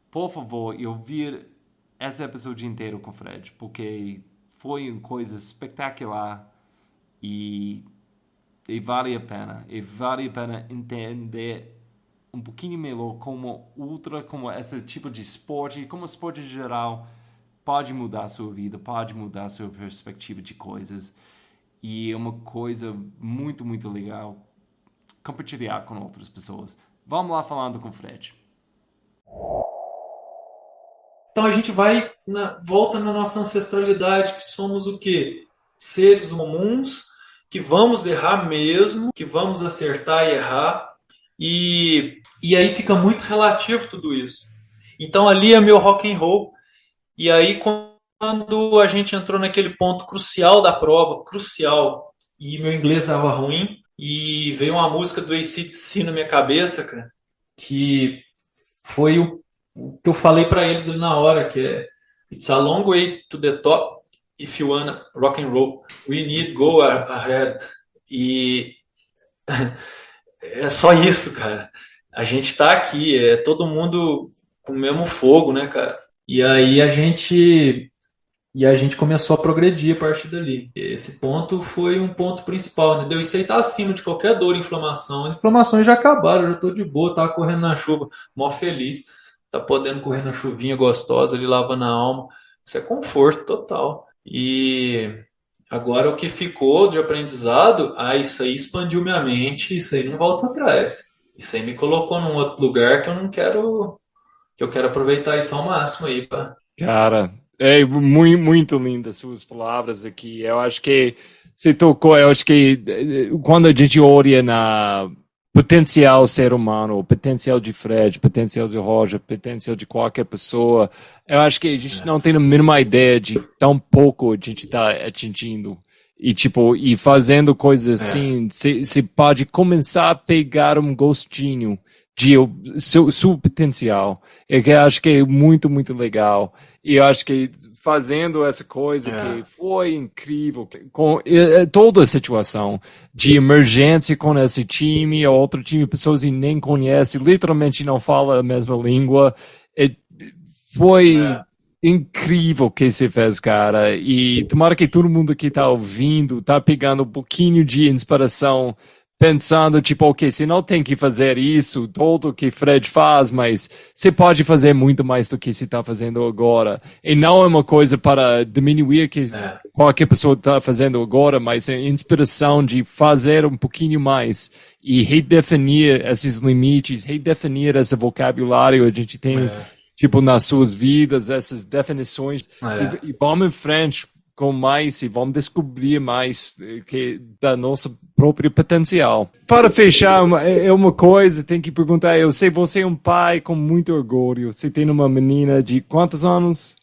por favor, e ouvir esse episódio inteiro com o Fred, porque foi uma coisa espetacular e vale a pena. E vale a pena entender um pouquinho melhor como esse tipo de esporte, como esporte em geral, pode mudar a sua vida, pode mudar a sua perspectiva de coisas. E é uma coisa muito, muito legal compartilhar com outras pessoas. Vamos lá falando com o Fred. Então a gente volta na nossa ancestralidade, que somos o quê? Seres comuns, que vamos errar mesmo, que vamos acertar e errar. E aí fica muito relativo tudo isso. Então ali é meu rock and roll. E aí, quando a gente entrou naquele ponto crucial da prova, crucial, e meu inglês estava ruim, e veio uma música do AC/DC na minha cabeça, cara, que foi o que eu falei para eles ali na hora, que é It's a long way to the top if you wanna rock and roll. We need go ahead. E é só isso, cara. A gente tá aqui, é todo mundo com o mesmo fogo, né, cara? E aí a gente começou a progredir a partir dali. Esse ponto foi um ponto principal, né? Isso aí tá acima de qualquer dor e inflamação. As inflamações já acabaram, eu já tô de boa, tava correndo na chuva, mó feliz. Tá podendo correr na chuvinha gostosa, ali lavando a alma. Isso é conforto total. E agora o que ficou de aprendizado, isso aí expandiu minha mente, isso aí não volta atrás. Isso aí me colocou num outro lugar que eu quero aproveitar isso ao máximo aí, pá. Cara, é muito, muito lindas suas palavras aqui. Eu acho que você tocou, eu acho que quando a gente olha na potencial ser humano, o potencial de Fred, potencial de Roger, potencial de qualquer pessoa, eu acho que a gente não tem a mínima ideia de tão pouco a gente está atingindo. E fazendo coisas assim, você pode começar a pegar um gostinho de seu potencial. Eu acho que é muito, muito legal. E eu acho que fazendo essa coisa que foi incrível, com toda a situação de emergência com esse time, ou outro time, pessoas que nem conhecem, literalmente não falam a mesma língua, foi incrível o que você fez, cara. E tomara que todo mundo que tá ouvindo tá pegando um pouquinho de inspiração pensando, tipo, ok, você não tem que fazer isso, tudo que Fred faz, mas você pode fazer muito mais do que você está fazendo agora. E não é uma coisa para diminuir que qualquer pessoa está fazendo agora, mas é inspiração de fazer um pouquinho mais e redefinir esses limites, redefinir esse vocabulário. A gente tem, tipo, nas suas vidas, essas definições. E vamos em frente com mais e vamos descobrir mais da nossa próprio potencial. Para fechar, uma coisa, tem que perguntar, eu sei, você é um pai com muito orgulho, você tem uma menina de quantos anos?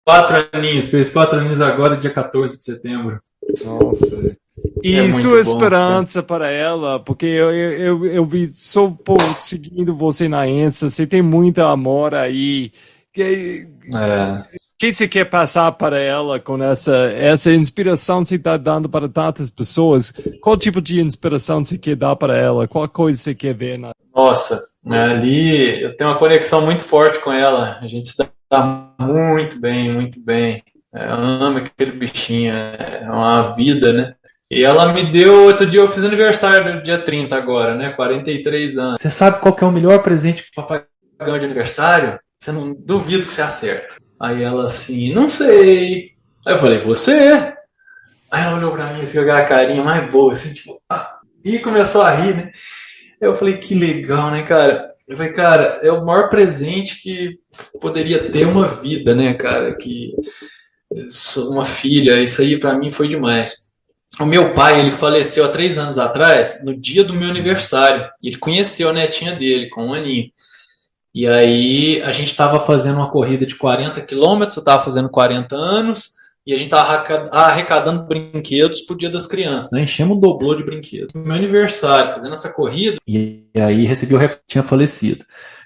4 aninhos, fez 4 aninhos agora, dia 14 de setembro. Nossa. E sua esperança para ela, porque eu vi, só seguindo você na Insta, você tem muito amor aí. O que você quer passar para ela com essa inspiração que você está dando para tantas pessoas? Qual tipo de inspiração você quer dar para ela? Qual coisa você quer ver? Nossa, ali eu tenho uma conexão muito forte com ela. A gente se dá muito bem, muito bem. Eu amo aquele bichinho, é uma vida, né? E ela me deu, outro dia eu fiz aniversário, dia 30 agora, né? 43 anos. Você sabe qual que é o melhor presente que o papai ganhou de aniversário? Você não duvido que você acerta. Aí ela assim, não sei. Aí eu falei, você? Aí ela olhou pra mim assim, com aquela carinha mais boa, assim, tipo, e começou a rir, né? Aí eu falei, que legal, né, cara? Eu falei, cara, é o maior presente que poderia ter uma vida, né, cara? Que uma filha, isso aí pra mim foi demais. O meu pai, ele faleceu há 3 anos atrás, no dia do meu aniversário. Ele conheceu a netinha dele, com 1 aninho. E aí a gente estava fazendo uma corrida de 40 quilômetros, eu estava fazendo 40 anos, e a gente estava arrecadando brinquedos pro Dia das Crianças, né? Enchemos o doblô de brinquedos. No meu aniversário, fazendo essa corrida, e aí recebi o recado que tinha falecido.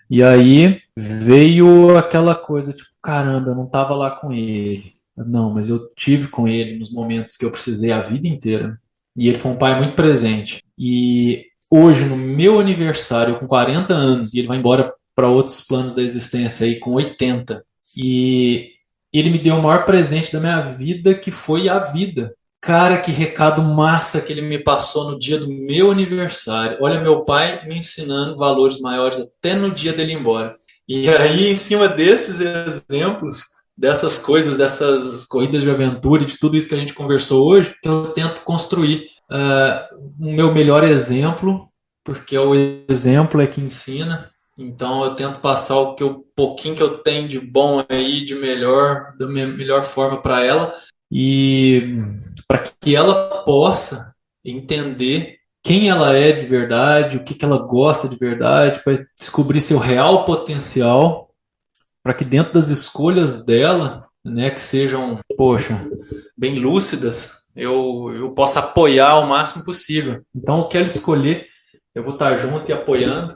E aí veio aquela coisa, tipo, caramba, eu não estava lá com ele. Não, mas eu tive com ele nos momentos que eu precisei a vida inteira. E ele foi um pai muito presente. E hoje, no meu aniversário, com 40 anos, e ele vai embora para outros planos da existência aí com 80. E ele me deu o maior presente da minha vida, que foi a vida. Cara, que recado massa que ele me passou no dia do meu aniversário. Olha, meu pai me ensinando valores maiores até no dia dele ir embora. E aí, em cima desses exemplos, dessas coisas, dessas corridas de aventura, de tudo isso que a gente conversou hoje, eu tento construir o meu melhor exemplo, porque o exemplo é que ensina. Então eu tento passar pouquinho que eu tenho de bom aí, de melhor, da minha melhor forma para ela, e para que ela possa entender quem ela é de verdade, o que ela gosta de verdade, para descobrir seu real potencial, para que dentro das escolhas dela, né, que sejam, poxa, bem lúcidas, eu possa apoiar o máximo possível. Então, o que ela escolher, eu vou estar junto e apoiando.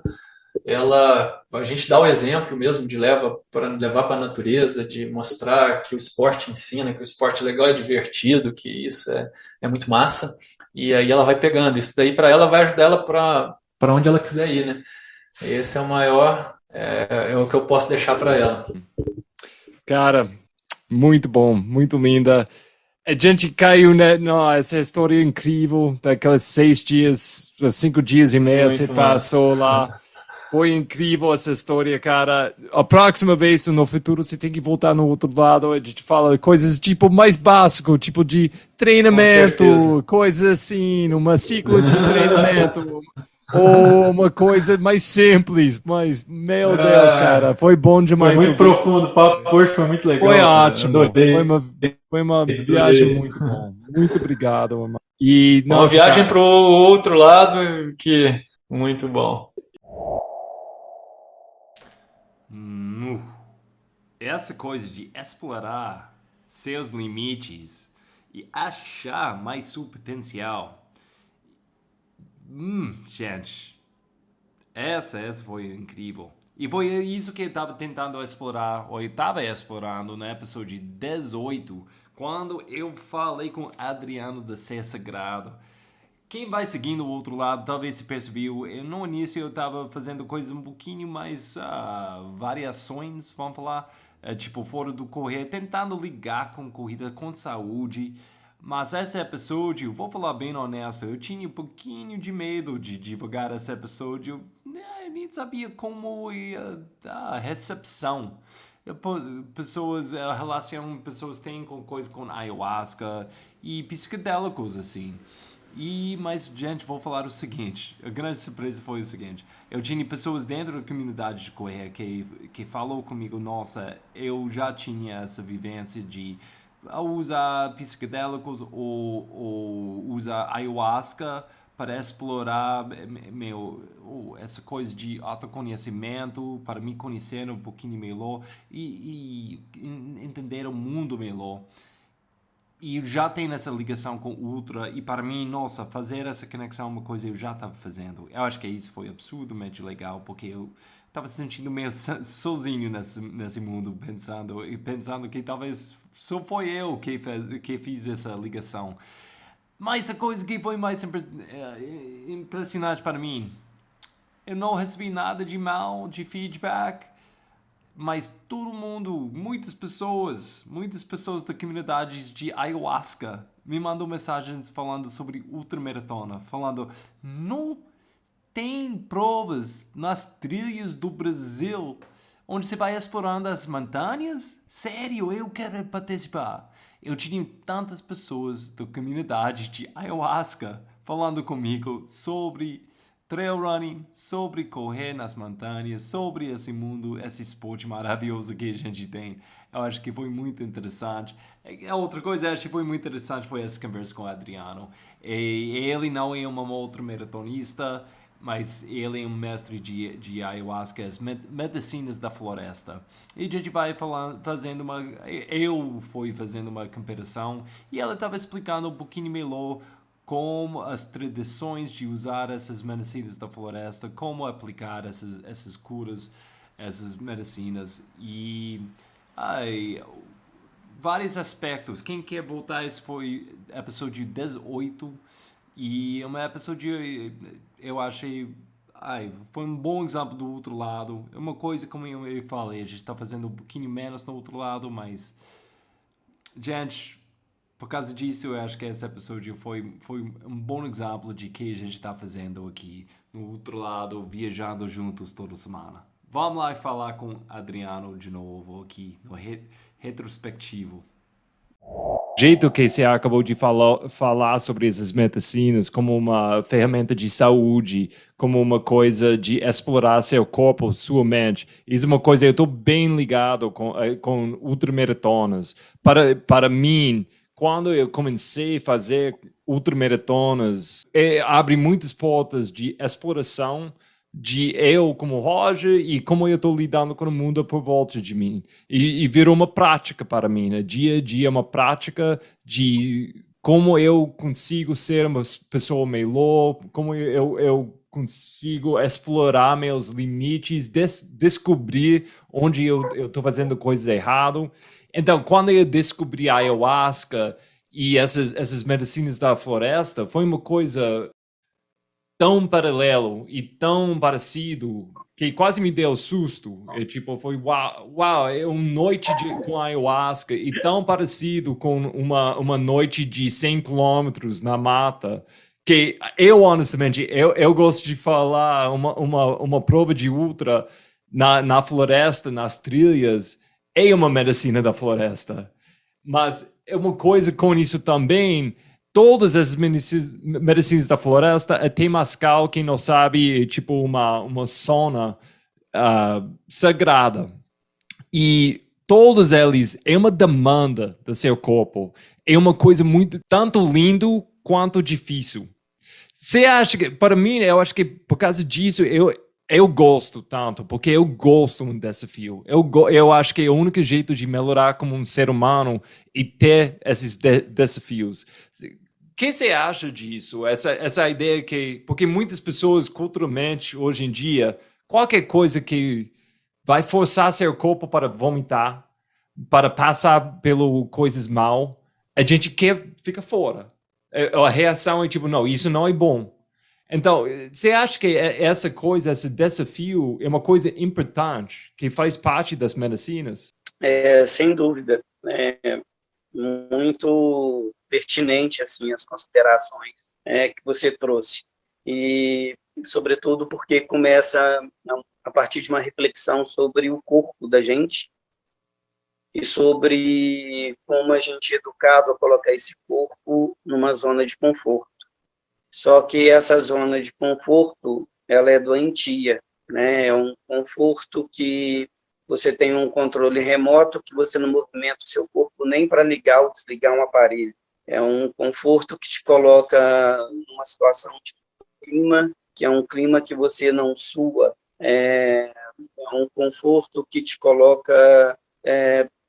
A gente dá o exemplo mesmo de levar para a natureza, de mostrar que o esporte ensina, que o esporte legal é divertido, que isso é muito massa. E aí ela vai pegando. Isso daí para ela vai ajudar ela para onde ela quiser ir, né? Esse é o maior, é o que eu posso deixar para ela. Cara, muito bom, muito linda. A gente caiu nessa história incrível daqueles 6 dias, 5 dias e meio você passou lá. Foi incrível essa história, cara. A próxima vez, no futuro, você tem que voltar no outro lado. A gente fala coisas tipo mais básico, tipo de treinamento, coisas assim, numa ciclo de treinamento. Ou uma coisa mais simples, mas, meu Deus, cara, foi bom demais. Foi muito profundo, o papo hoje foi muito legal. Foi ótimo. Adorei. Foi uma viagem muito bom. Muito obrigado, mano. E, uma viagem para o outro lado que muito bom. Essa coisa de explorar seus limites e achar mais seu potencial. Gente, essa foi incrível. E foi isso que eu estava tentando explorar, ou eu estava explorando no episódio 18, quando eu falei com Adriano da Ser Sagrado. Quem vai seguindo o outro lado, talvez se percebeu, no início eu estava fazendo coisas um pouquinho mais, variações, vamos falar, tipo fora do correr, tentando ligar com corrida, com saúde, Mas esse episódio, vou falar bem honesto, eu tinha um pouquinho de medo de divulgar esse episódio. Eu nem sabia como ia a recepção. Pessoas, a relação pessoas têm com coisa com ayahuasca e psicodélicos, assim. Mas, gente, vou falar o seguinte. A grande surpresa foi o seguinte. Eu tinha pessoas dentro da comunidade de correr que falou comigo, nossa, eu já tinha essa vivência de usar psicodélicos ou usar ayahuasca para explorar essa coisa de autoconhecimento, para me conhecer um pouquinho melhor e entender o mundo melhor. E já tem essa ligação com o Ultra, e para mim, nossa, fazer essa conexão é uma coisa que eu já estava fazendo. Eu acho que isso foi absurdamente legal, porque eu estava se sentindo meio sozinho nesse mundo, pensando que talvez só foi eu que fiz essa ligação. Mas a coisa que foi mais impressionante para mim, eu não recebi nada de mal, de feedback, mas todo mundo, muitas pessoas da comunidade de ayahuasca me mandou mensagens falando sobre ultramaratona, falando, não tem provas nas trilhas do Brasil onde você vai explorando as montanhas? Sério, eu quero participar. Eu tinha tantas pessoas da comunidade de ayahuasca falando comigo sobre trail running, sobre correr nas montanhas, sobre esse mundo, esse esporte maravilhoso que a gente tem. Eu acho que foi muito interessante. A outra coisa que eu acho que foi muito interessante foi essa conversa com o Adriano. Ele não é um outro maratonista, mas ele é um mestre de ayahuasca, as medicinas da floresta. E a gente vai eu fui fazendo uma comparação e ela estava explicando um pouquinho melhor como as tradições de usar essas medicinas da floresta, como aplicar essas curas, essas medicinas e vários aspectos. Quem quer voltar, esse foi episódio 18 e é uma episódio eu achei foi um bom exemplo do outro lado. É uma coisa, como eu falei, a gente está fazendo um pouquinho menos no outro lado, mas gente, por causa disso, eu acho que esse episódio foi um bom exemplo de que a gente está fazendo aqui no outro lado, viajando juntos toda semana. Vamos lá falar com Adriano de novo aqui no retrospectivo. O jeito que você acabou de falar sobre essas medicinas como uma ferramenta de saúde, como uma coisa de explorar seu corpo, sua mente, isso é uma coisa que eu estou bem ligado com ultramaratonas. Para mim, quando eu comecei a fazer ultramaratonas, abre muitas portas de exploração de eu como Roger e como eu estou lidando com o mundo por volta de mim. E virou uma prática para mim, né? Dia a dia, uma prática de como eu consigo ser uma pessoa melhor, como eu consigo explorar meus limites, descobrir onde eu estou fazendo coisas erradas. Então, quando eu descobri a ayahuasca e essas medicinas da floresta, foi uma coisa tão paralelo e tão parecido que quase me deu susto. Foi uau, é uma noite com ayahuasca e tão parecido com uma noite de 100 quilômetros na mata, que eu, honestamente, eu gosto de falar uma prova de ultra na floresta, nas trilhas, é uma medicina da floresta. Mas é uma coisa com isso também. Todas as medicinas da floresta, temazcal, quem não sabe, é tipo uma zona sagrada. E todos eles é uma demanda do seu corpo. É uma coisa muito, tanto lindo quanto difícil. Você acha que, para mim, eu acho que por causa disso, eu gosto tanto, porque eu gosto de um desafio. Eu acho que é o único jeito de melhorar como um ser humano e ter esses desafios. O que você acha disso? Essa ideia que... Porque muitas pessoas, culturalmente, hoje em dia, qualquer coisa que vai forçar seu corpo para vomitar, para passar pelo coisas mal, a gente fica fora. A reação é tipo, não, isso não é bom. Então, você acha que essa coisa, esse desafio é uma coisa importante, que faz parte das medicinas? Sem dúvida. Muito pertinente assim as considerações que você trouxe. E, sobretudo, porque começa a partir de uma reflexão sobre o corpo da gente e sobre como a gente é educado a colocar esse corpo numa zona de conforto. Só que essa zona de conforto, ela é doentia, né? É um conforto que você tem um controle remoto, que você não movimenta o seu corpo nem para ligar ou desligar um aparelho. É um conforto que te coloca numa situação de clima, que é um clima que você não sua. É um conforto que te coloca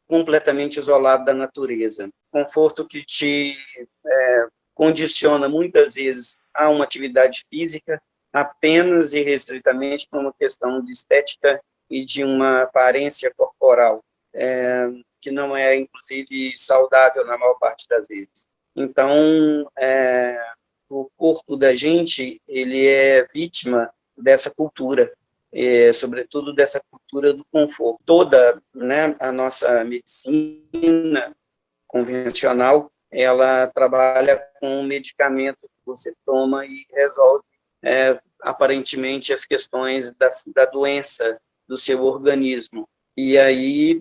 completamente isolado da natureza. Conforto que te condiciona muitas vezes a uma atividade física apenas e restritamente por uma questão de estética e de uma aparência corporal, que não é, inclusive, saudável na maior parte das vezes. Então, o corpo da gente, ele é vítima dessa cultura, sobretudo dessa cultura do conforto. Toda, né, a nossa medicina convencional, ela trabalha com um medicamento que você toma e resolve, aparentemente, as questões da doença do seu organismo. E aí,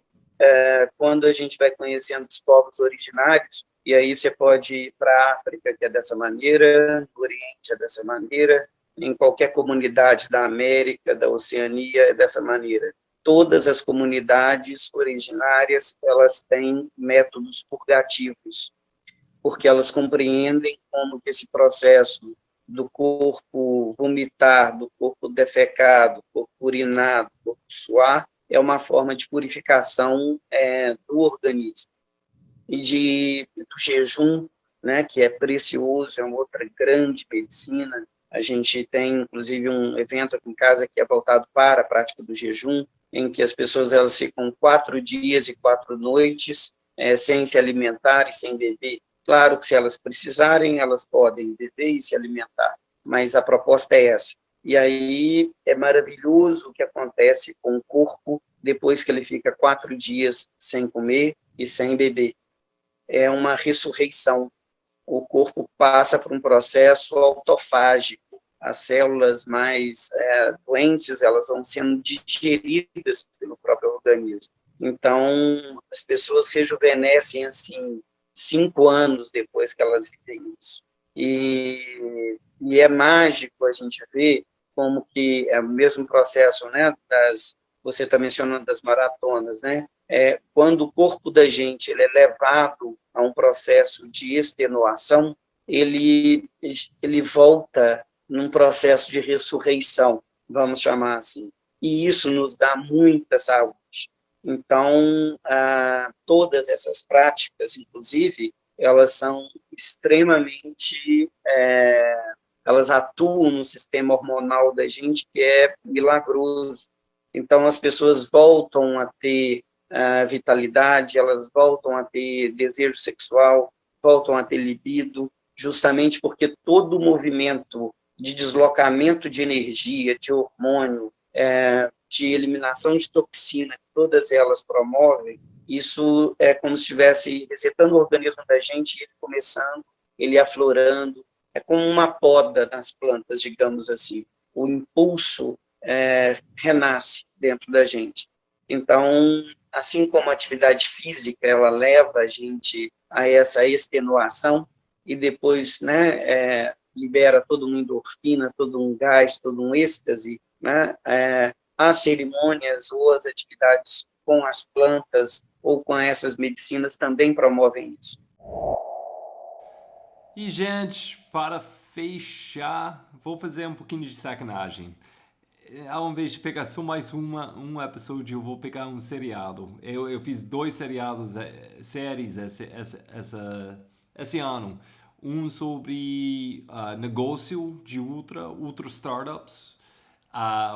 quando a gente vai conhecendo os povos originários, e aí você pode ir para a África, que é dessa maneira, no Oriente é dessa maneira, em qualquer comunidade da América, da Oceania é dessa maneira. Todas as comunidades originárias, elas têm métodos purgativos, porque elas compreendem como que esse processo do corpo vomitar, do corpo defecar, do corpo urinar, do corpo suar, é uma forma de purificação do organismo. E do jejum, né, que é precioso, é uma outra grande medicina. A gente tem, inclusive, um evento aqui em casa que é voltado para a prática do jejum, em que as pessoas elas ficam 4 dias e 4 noites sem se alimentar e sem beber. Claro que se elas precisarem, elas podem beber e se alimentar, mas a proposta é essa. E aí é maravilhoso o que acontece com o corpo depois que ele fica 4 dias sem comer e sem beber. É uma ressurreição. O corpo passa por um processo autofágico. As células mais doentes, elas vão sendo digeridas pelo próprio organismo. Então, as pessoas rejuvenescem, assim, 5 anos depois que elas vivem isso. E é mágico a gente ver como que é o mesmo processo, né, você está mencionando das maratonas, né? Quando o corpo da gente ele é levado a um processo de extenuação, ele volta num processo de ressurreição, vamos chamar assim. E isso nos dá muita saúde. Então, todas essas práticas, inclusive, elas são extremamente... elas atuam no sistema hormonal da gente, que é milagroso. Então, as pessoas voltam a ter vitalidade, elas voltam a ter desejo sexual, voltam a ter libido, justamente porque todo o movimento de deslocamento de energia, de hormônio, de eliminação de toxina, que todas elas promovem, isso é como se estivesse resetando o organismo da gente, ele começando, ele aflorando, é como uma poda nas plantas, digamos assim. O impulso renasce dentro da gente. Então, assim como a atividade física, ela leva a gente a essa extenuação e depois, né, libera toda uma endorfina, todo um gás, todo um êxtase, né, as cerimônias ou as atividades com as plantas ou com essas medicinas também promovem isso. E, gente, para fechar, vou fazer um pouquinho de sacanagem. Ao invés de pegar só mais um episódio, eu vou pegar um seriado. Eu fiz 2 seriados, séries esse ano. Um sobre negócio de Ultra Startups,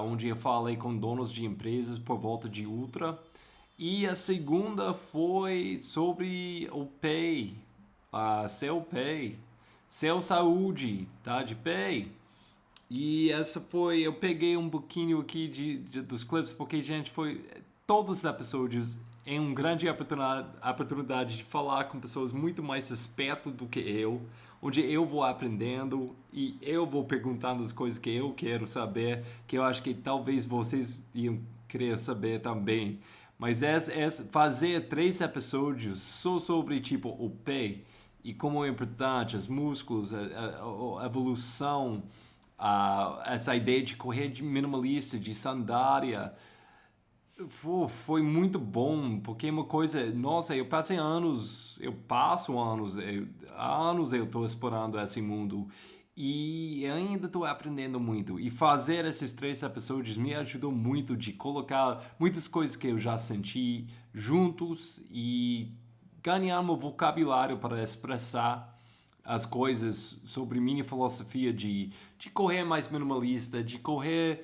onde eu falei com donos de empresas por volta de Ultra. E a segunda foi sobre o Pay, Seu Pay, Seu Saúde, tá? De Pay. E essa eu peguei um pouquinho aqui dos clips, porque, gente, todos os episódios é uma grande oportunidade de falar com pessoas muito mais espertas do que eu, onde eu vou aprendendo e eu vou perguntando as coisas que eu quero saber, que eu acho que talvez vocês iam querer saber também. Mas fazer 3 episódios só sobre tipo o pé e como é importante, os músculos, a evolução, essa ideia de correr de minimalista, de sandália, foi muito bom, porque é uma coisa, nossa, eu passo anos, há anos eu estou explorando esse mundo e eu ainda estou aprendendo muito. E fazer esses 3 episódios me ajudou muito de colocar muitas coisas que eu já senti juntos e ganhar um vocabulário para expressar as coisas sobre minha filosofia de correr mais minimalista, de correr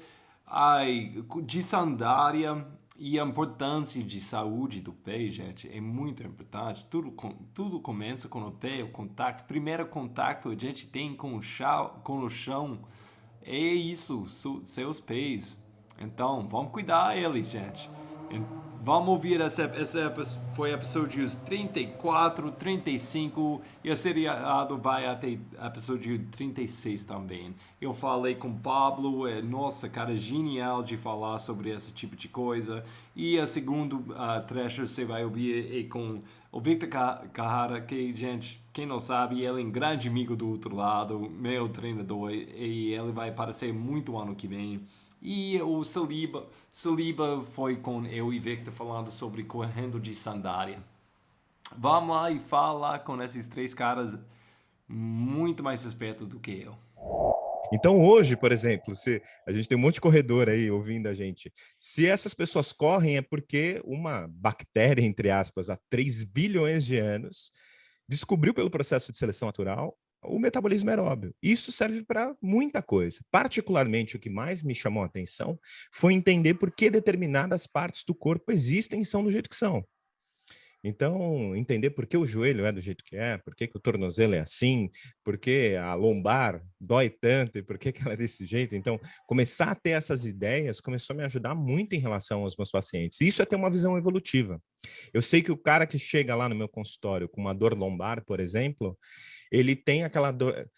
de sandália. E a importância de saúde do pé, gente, é muito importante. Tudo começa com o pé, o contato. O primeiro contato a gente tem com o chão é isso, seus pés. Então, vamos cuidar deles, gente. Vamos ouvir foi episódios 34, 35 e o seriado vai até episódio 36 também. Eu falei com o Pablo, nossa, cara, genial de falar sobre esse tipo de coisa. E o segundo trecho você vai ouvir é com o Victor Carrara, que, gente, quem não sabe, ele é um grande amigo do outro lado, meu treinador, e ele vai aparecer muito ano que vem. E o Saliba foi com eu e Victor falando sobre correndo de sandália. Vamos lá e falar com esses 3 caras muito mais espertos do que eu. Então hoje, por exemplo, se a gente tem um monte de corredor aí ouvindo a gente, se essas pessoas correm é porque uma bactéria, entre aspas, há 3 bilhões de anos, descobriu pelo processo de seleção natural o metabolismo aeróbio. Isso serve para muita coisa. Particularmente, o que mais me chamou a atenção foi entender por que determinadas partes do corpo existem e são do jeito que são. Então, entender por que o joelho é do jeito que é, por que o tornozelo é assim, por que a lombar dói tanto e por que ela é desse jeito. Então, começar a ter essas ideias começou a me ajudar muito em relação aos meus pacientes. Isso é ter uma visão evolutiva. Eu sei que o cara que chega lá no meu consultório com uma dor lombar, por exemplo, ele tem aquela dor...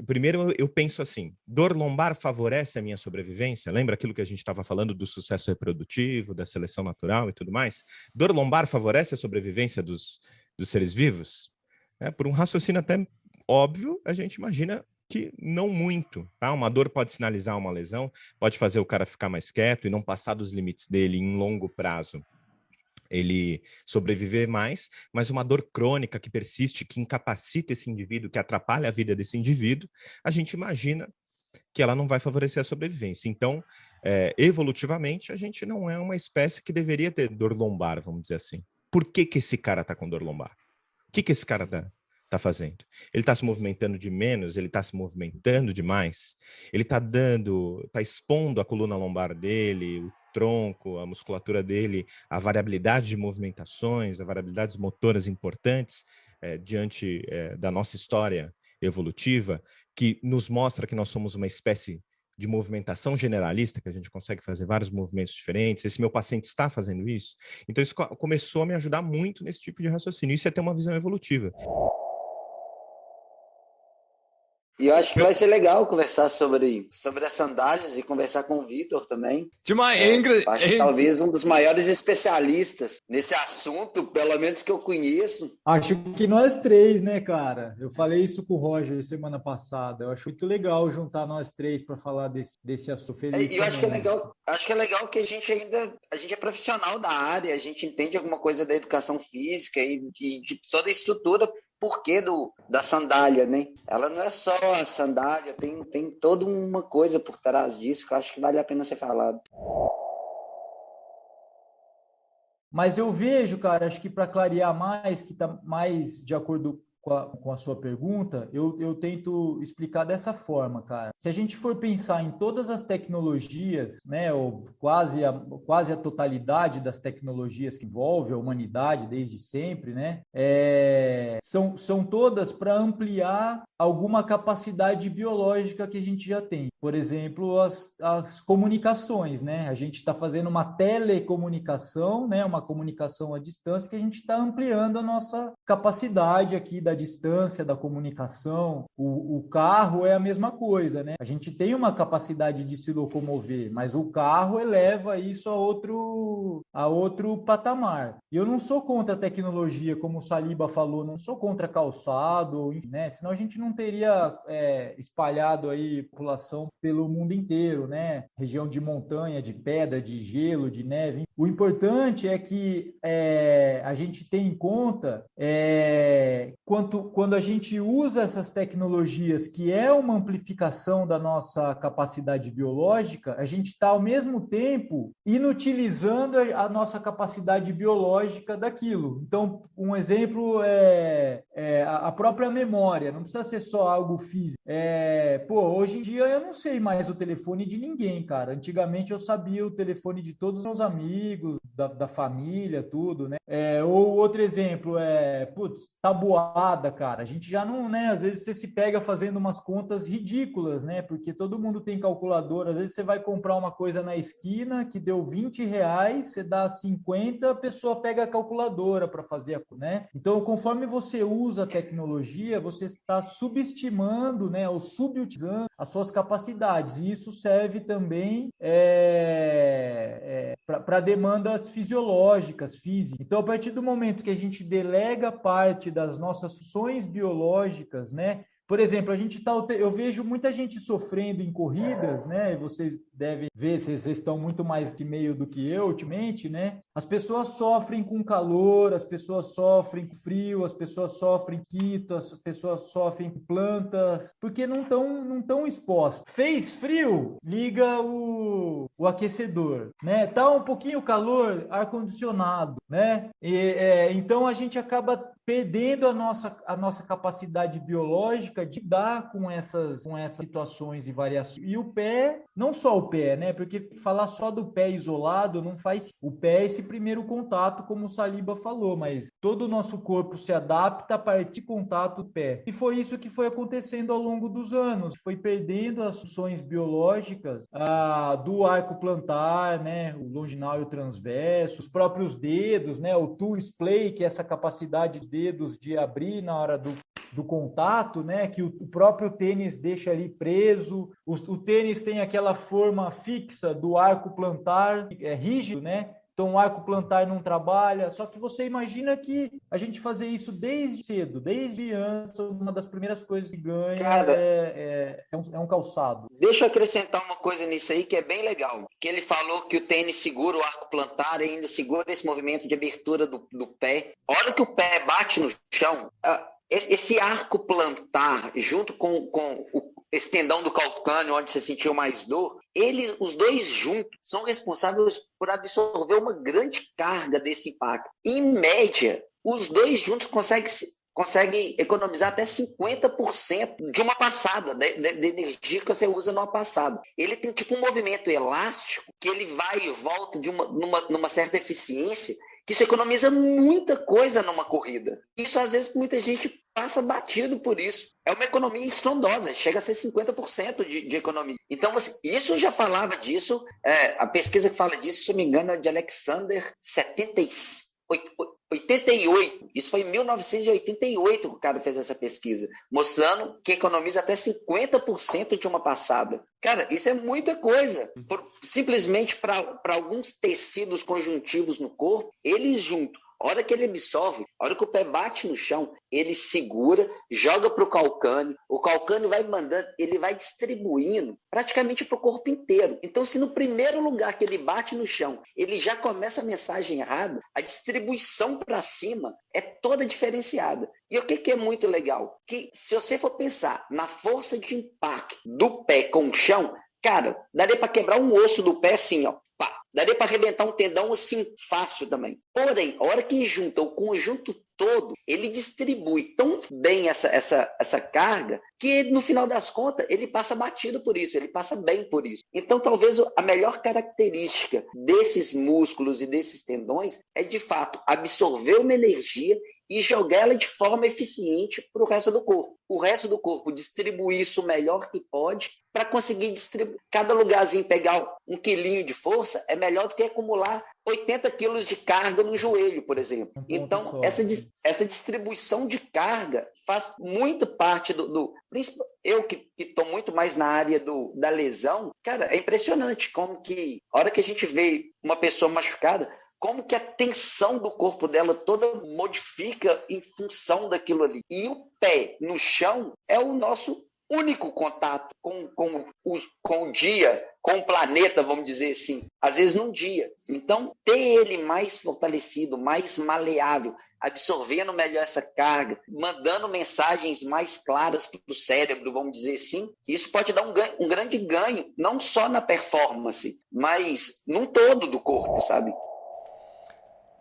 Primeiro, eu penso assim, dor lombar favorece a minha sobrevivência? Lembra aquilo que a gente estava falando do sucesso reprodutivo, da seleção natural e tudo mais? Dor lombar favorece a sobrevivência dos seres vivos? Por um raciocínio até óbvio, a gente imagina que não muito, tá? Uma dor pode sinalizar uma lesão, pode fazer o cara ficar mais quieto e não passar dos limites dele em longo prazo. Ele sobreviver mais, mas uma dor crônica que persiste, que incapacita esse indivíduo, que atrapalha a vida desse indivíduo, a gente imagina que ela não vai favorecer a sobrevivência. Então, evolutivamente, a gente não é uma espécie que deveria ter dor lombar, vamos dizer assim. Por que esse cara está com dor lombar? O que esse cara tá fazendo? Ele está se movimentando de menos? Ele está se movimentando demais? Ele está expondo a coluna lombar dele, o tronco, a musculatura dele, a variabilidade de movimentações, a variabilidades motoras importantes diante da nossa história evolutiva, que nos mostra que nós somos uma espécie de movimentação generalista, que a gente consegue fazer vários movimentos diferentes. Esse meu paciente está fazendo isso. Então, isso começou a me ajudar muito nesse tipo de raciocínio. Isso é ter uma visão evolutiva. E eu acho que vai ser legal conversar sobre as sandálias e conversar com o Vitor também. Acho que talvez um dos maiores especialistas nesse assunto, pelo menos que eu conheço. Acho que nós 3, né, cara? Eu falei isso com o Roger semana passada. Eu acho muito legal juntar nós 3 para falar desse assunto. Feliz eu acho que é legal que a gente é profissional da área, a gente entende alguma coisa da educação física e de toda a estrutura. Porquê da sandália, né? Ela não é só a sandália, tem toda uma coisa por trás disso que eu acho que vale a pena ser falado. Mas eu vejo, cara, acho que para clarear mais, que está mais de acordo com a sua pergunta, eu tento explicar dessa forma, cara. Se a gente for pensar em todas as tecnologias, né, ou quase a totalidade das tecnologias que envolvem a humanidade desde sempre, né, são todas para ampliar alguma capacidade biológica que a gente já tem. Por exemplo, as comunicações, né? A gente está fazendo uma telecomunicação, né? Uma comunicação à distância, que a gente está ampliando a nossa capacidade aqui da distância, da comunicação. O carro é a mesma coisa, né? A gente tem uma capacidade de se locomover, mas o carro eleva isso a outro patamar. E eu não sou contra a tecnologia, como o Saliba falou, não sou contra calçado, né? Senão a gente não teria espalhado aí população pelo mundo inteiro, né? Região de montanha, de pedra, de gelo, de neve. O importante é que a gente tenha em conta quando a gente usa essas tecnologias, que é uma amplificação da nossa capacidade biológica, a gente está, ao mesmo tempo, inutilizando a nossa capacidade biológica daquilo. Então, um exemplo é a própria memória, não precisa ser só algo físico. Hoje em dia eu não sei mais o telefone de ninguém, cara. Antigamente eu sabia o telefone de todos os meus amigos, da família, tudo, né? Ou outro exemplo tabuada, cara. A gente já não, né? Às vezes você se pega fazendo umas contas ridículas, né? Porque todo mundo tem calculadora. Às vezes você vai comprar uma coisa na esquina que deu R$20, você dá 50, a pessoa pega a calculadora para fazer, né? Então, conforme você usa a tecnologia, você está subestimando, né? Ou subutilizando as suas capacidades. E isso serve também para demandas fisiológicas, físicas. Então, a partir do momento que a gente delega parte das nossas funções biológicas, né? Por exemplo, eu vejo muita gente sofrendo em corridas, né? Vocês devem ver, vocês estão muito mais nesse meio do que eu ultimamente, né? As pessoas sofrem com calor, as pessoas sofrem com frio, as pessoas sofrem com quito, as pessoas sofrem com plantas, porque não estão expostas. Fez frio, liga o aquecedor, né? Tá um pouquinho calor, ar-condicionado, né? Então a gente acaba perdendo a nossa capacidade biológica de lidar com essas situações e variações. E o pé, não só o pé, né? Porque falar só do pé isolado não faz. O pé é esse primeiro contato, como o Saliba falou, mas todo o nosso corpo se adapta a partir do contato do pé. E foi isso que foi acontecendo ao longo dos anos. Foi perdendo as funções biológicas do arco plantar, né? O longinal e o transverso, os próprios dedos, né? O toe splay, que é essa capacidade dos dedos de abrir na hora do contato, né? Que o próprio tênis deixa ali preso. O tênis tem aquela forma fixa do arco plantar, rígido, né? Então, o arco plantar não trabalha. Só que você imagina que a gente fazer isso desde cedo, desde criança, uma das primeiras coisas que ganha é um calçado. Deixa eu acrescentar uma coisa nisso aí que é bem legal. Que ele falou que o tênis segura o arco plantar e ainda segura esse movimento de abertura do pé. A hora que o pé bate no chão, esse arco plantar, junto com esse tendão do calcâneo, onde você sentiu mais dor, os dois juntos são responsáveis por absorver uma grande carga desse impacto. Em média, os dois juntos conseguem economizar até 50% de uma passada, da energia que você usa numa passada. Ele tem tipo um movimento elástico que ele vai e volta numa certa eficiência, que isso economiza muita coisa numa corrida. Isso, às vezes, muita gente passa batido por isso. É uma economia estrondosa, chega a ser 50% de economia. Então, isso já falava disso, a pesquisa que fala disso, se não me engano, é de Alexander 88. Isso foi em 1988 que o cara fez essa pesquisa, mostrando que economiza até 50% de uma passada. Cara, isso é muita coisa. Simplesmente para alguns tecidos conjuntivos no corpo, eles juntos. A hora que ele absorve, a hora que o pé bate no chão, ele segura, joga para o calcâneo vai mandando, ele vai distribuindo praticamente para o corpo inteiro. Então, se no primeiro lugar que ele bate no chão, ele já começa a mensagem errada, a distribuição para cima é toda diferenciada. E o que é muito legal? Que se você for pensar na força de impacto do pé com o chão, cara, daria para quebrar um osso do pé assim, ó. Pá. Daria para arrebentar um tendão assim fácil também. Porém, a hora que junta o conjunto todo, ele distribui tão bem essa carga que no final das contas ele passa batido por isso, ele passa bem por isso. Então talvez a melhor característica desses músculos e desses tendões é de fato absorver uma energia e jogar ela de forma eficiente para o resto do corpo. O resto do corpo distribuir isso o melhor que pode para conseguir distribuir. Cada lugarzinho pegar um quilinho de força é melhor do que acumular 80 quilos de carga no joelho, por exemplo. Então, essa distribuição de carga faz muito parte do eu que estou muito mais na área da lesão, cara, é impressionante como que, a hora que a gente vê uma pessoa machucada, como que a tensão do corpo dela toda modifica em função daquilo ali. E o pé no chão é o nosso único contato com o dia, com o planeta, vamos dizer assim, às vezes num dia. Então, ter ele mais fortalecido, mais maleável, absorvendo melhor essa carga, mandando mensagens mais claras para o cérebro, vamos dizer assim, isso pode dar um grande ganho, não só na performance, mas num todo do corpo, sabe?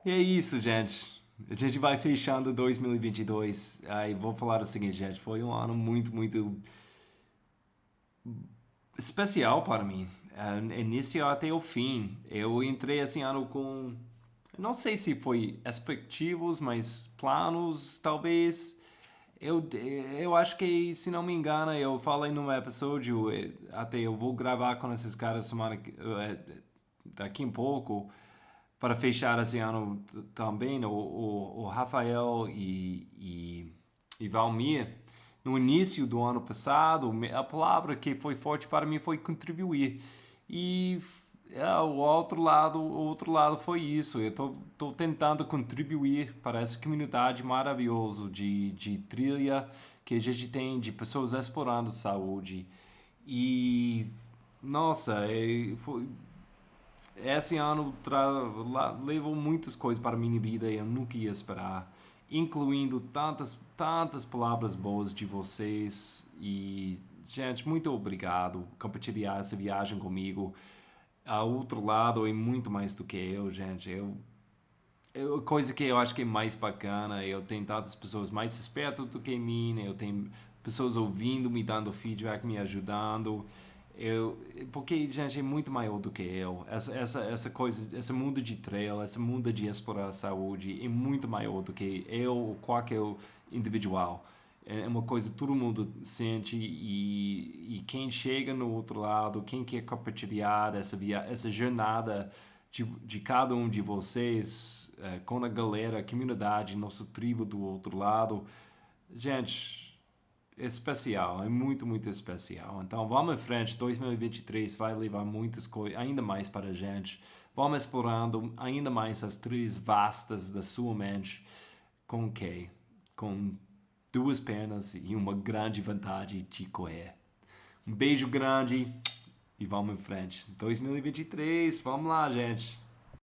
E é isso, gente. A gente vai fechando 2022. Aí vou falar o seguinte, gente. Foi um ano muito, muito especial para mim. Início até o fim. Eu entrei esse ano com... Não sei se foi expectativos, mas planos, talvez. Eu acho que, se não me engano, eu falei num episódio, até eu vou gravar com esses caras daqui um pouco, para fechar esse ano também, o Rafael e Valmir, no início do ano passado, a palavra que foi forte para mim foi contribuir. E o outro lado foi isso. Eu tô tentando contribuir para essa comunidade maravilhosa de trilha que a gente tem, de pessoas explorando saúde. E, nossa, esse ano levou muitas coisas para a minha vida e eu nunca ia esperar, incluindo tantas palavras boas de vocês. E, gente, muito obrigado por compartilhar essa viagem comigo. O outro lado é muito mais do que eu, gente. Coisa que eu acho que é mais bacana, eu tenho tantas pessoas mais espertas do que mim, eu tenho pessoas ouvindo, me dando feedback, me ajudando. Porque, gente, é muito maior do que eu. Essa coisa, esse mundo de trail, esse mundo de explorar a saúde é muito maior do que eu ou qualquer individual. É uma coisa que todo mundo sente, e quem chega no outro lado, quem quer compartilhar essa jornada de cada um de vocês com a galera, a comunidade, nossa tribo do outro lado, gente... É especial, é muito, muito especial. Então vamos em frente, 2023 vai levar muitas coisas, ainda mais para a gente. Vamos explorando ainda mais as trilhas vastas da sua mente. Com o quê? Com 2 pernas e uma grande vontade de correr. Um beijo grande e vamos em frente. 2023, vamos lá, gente.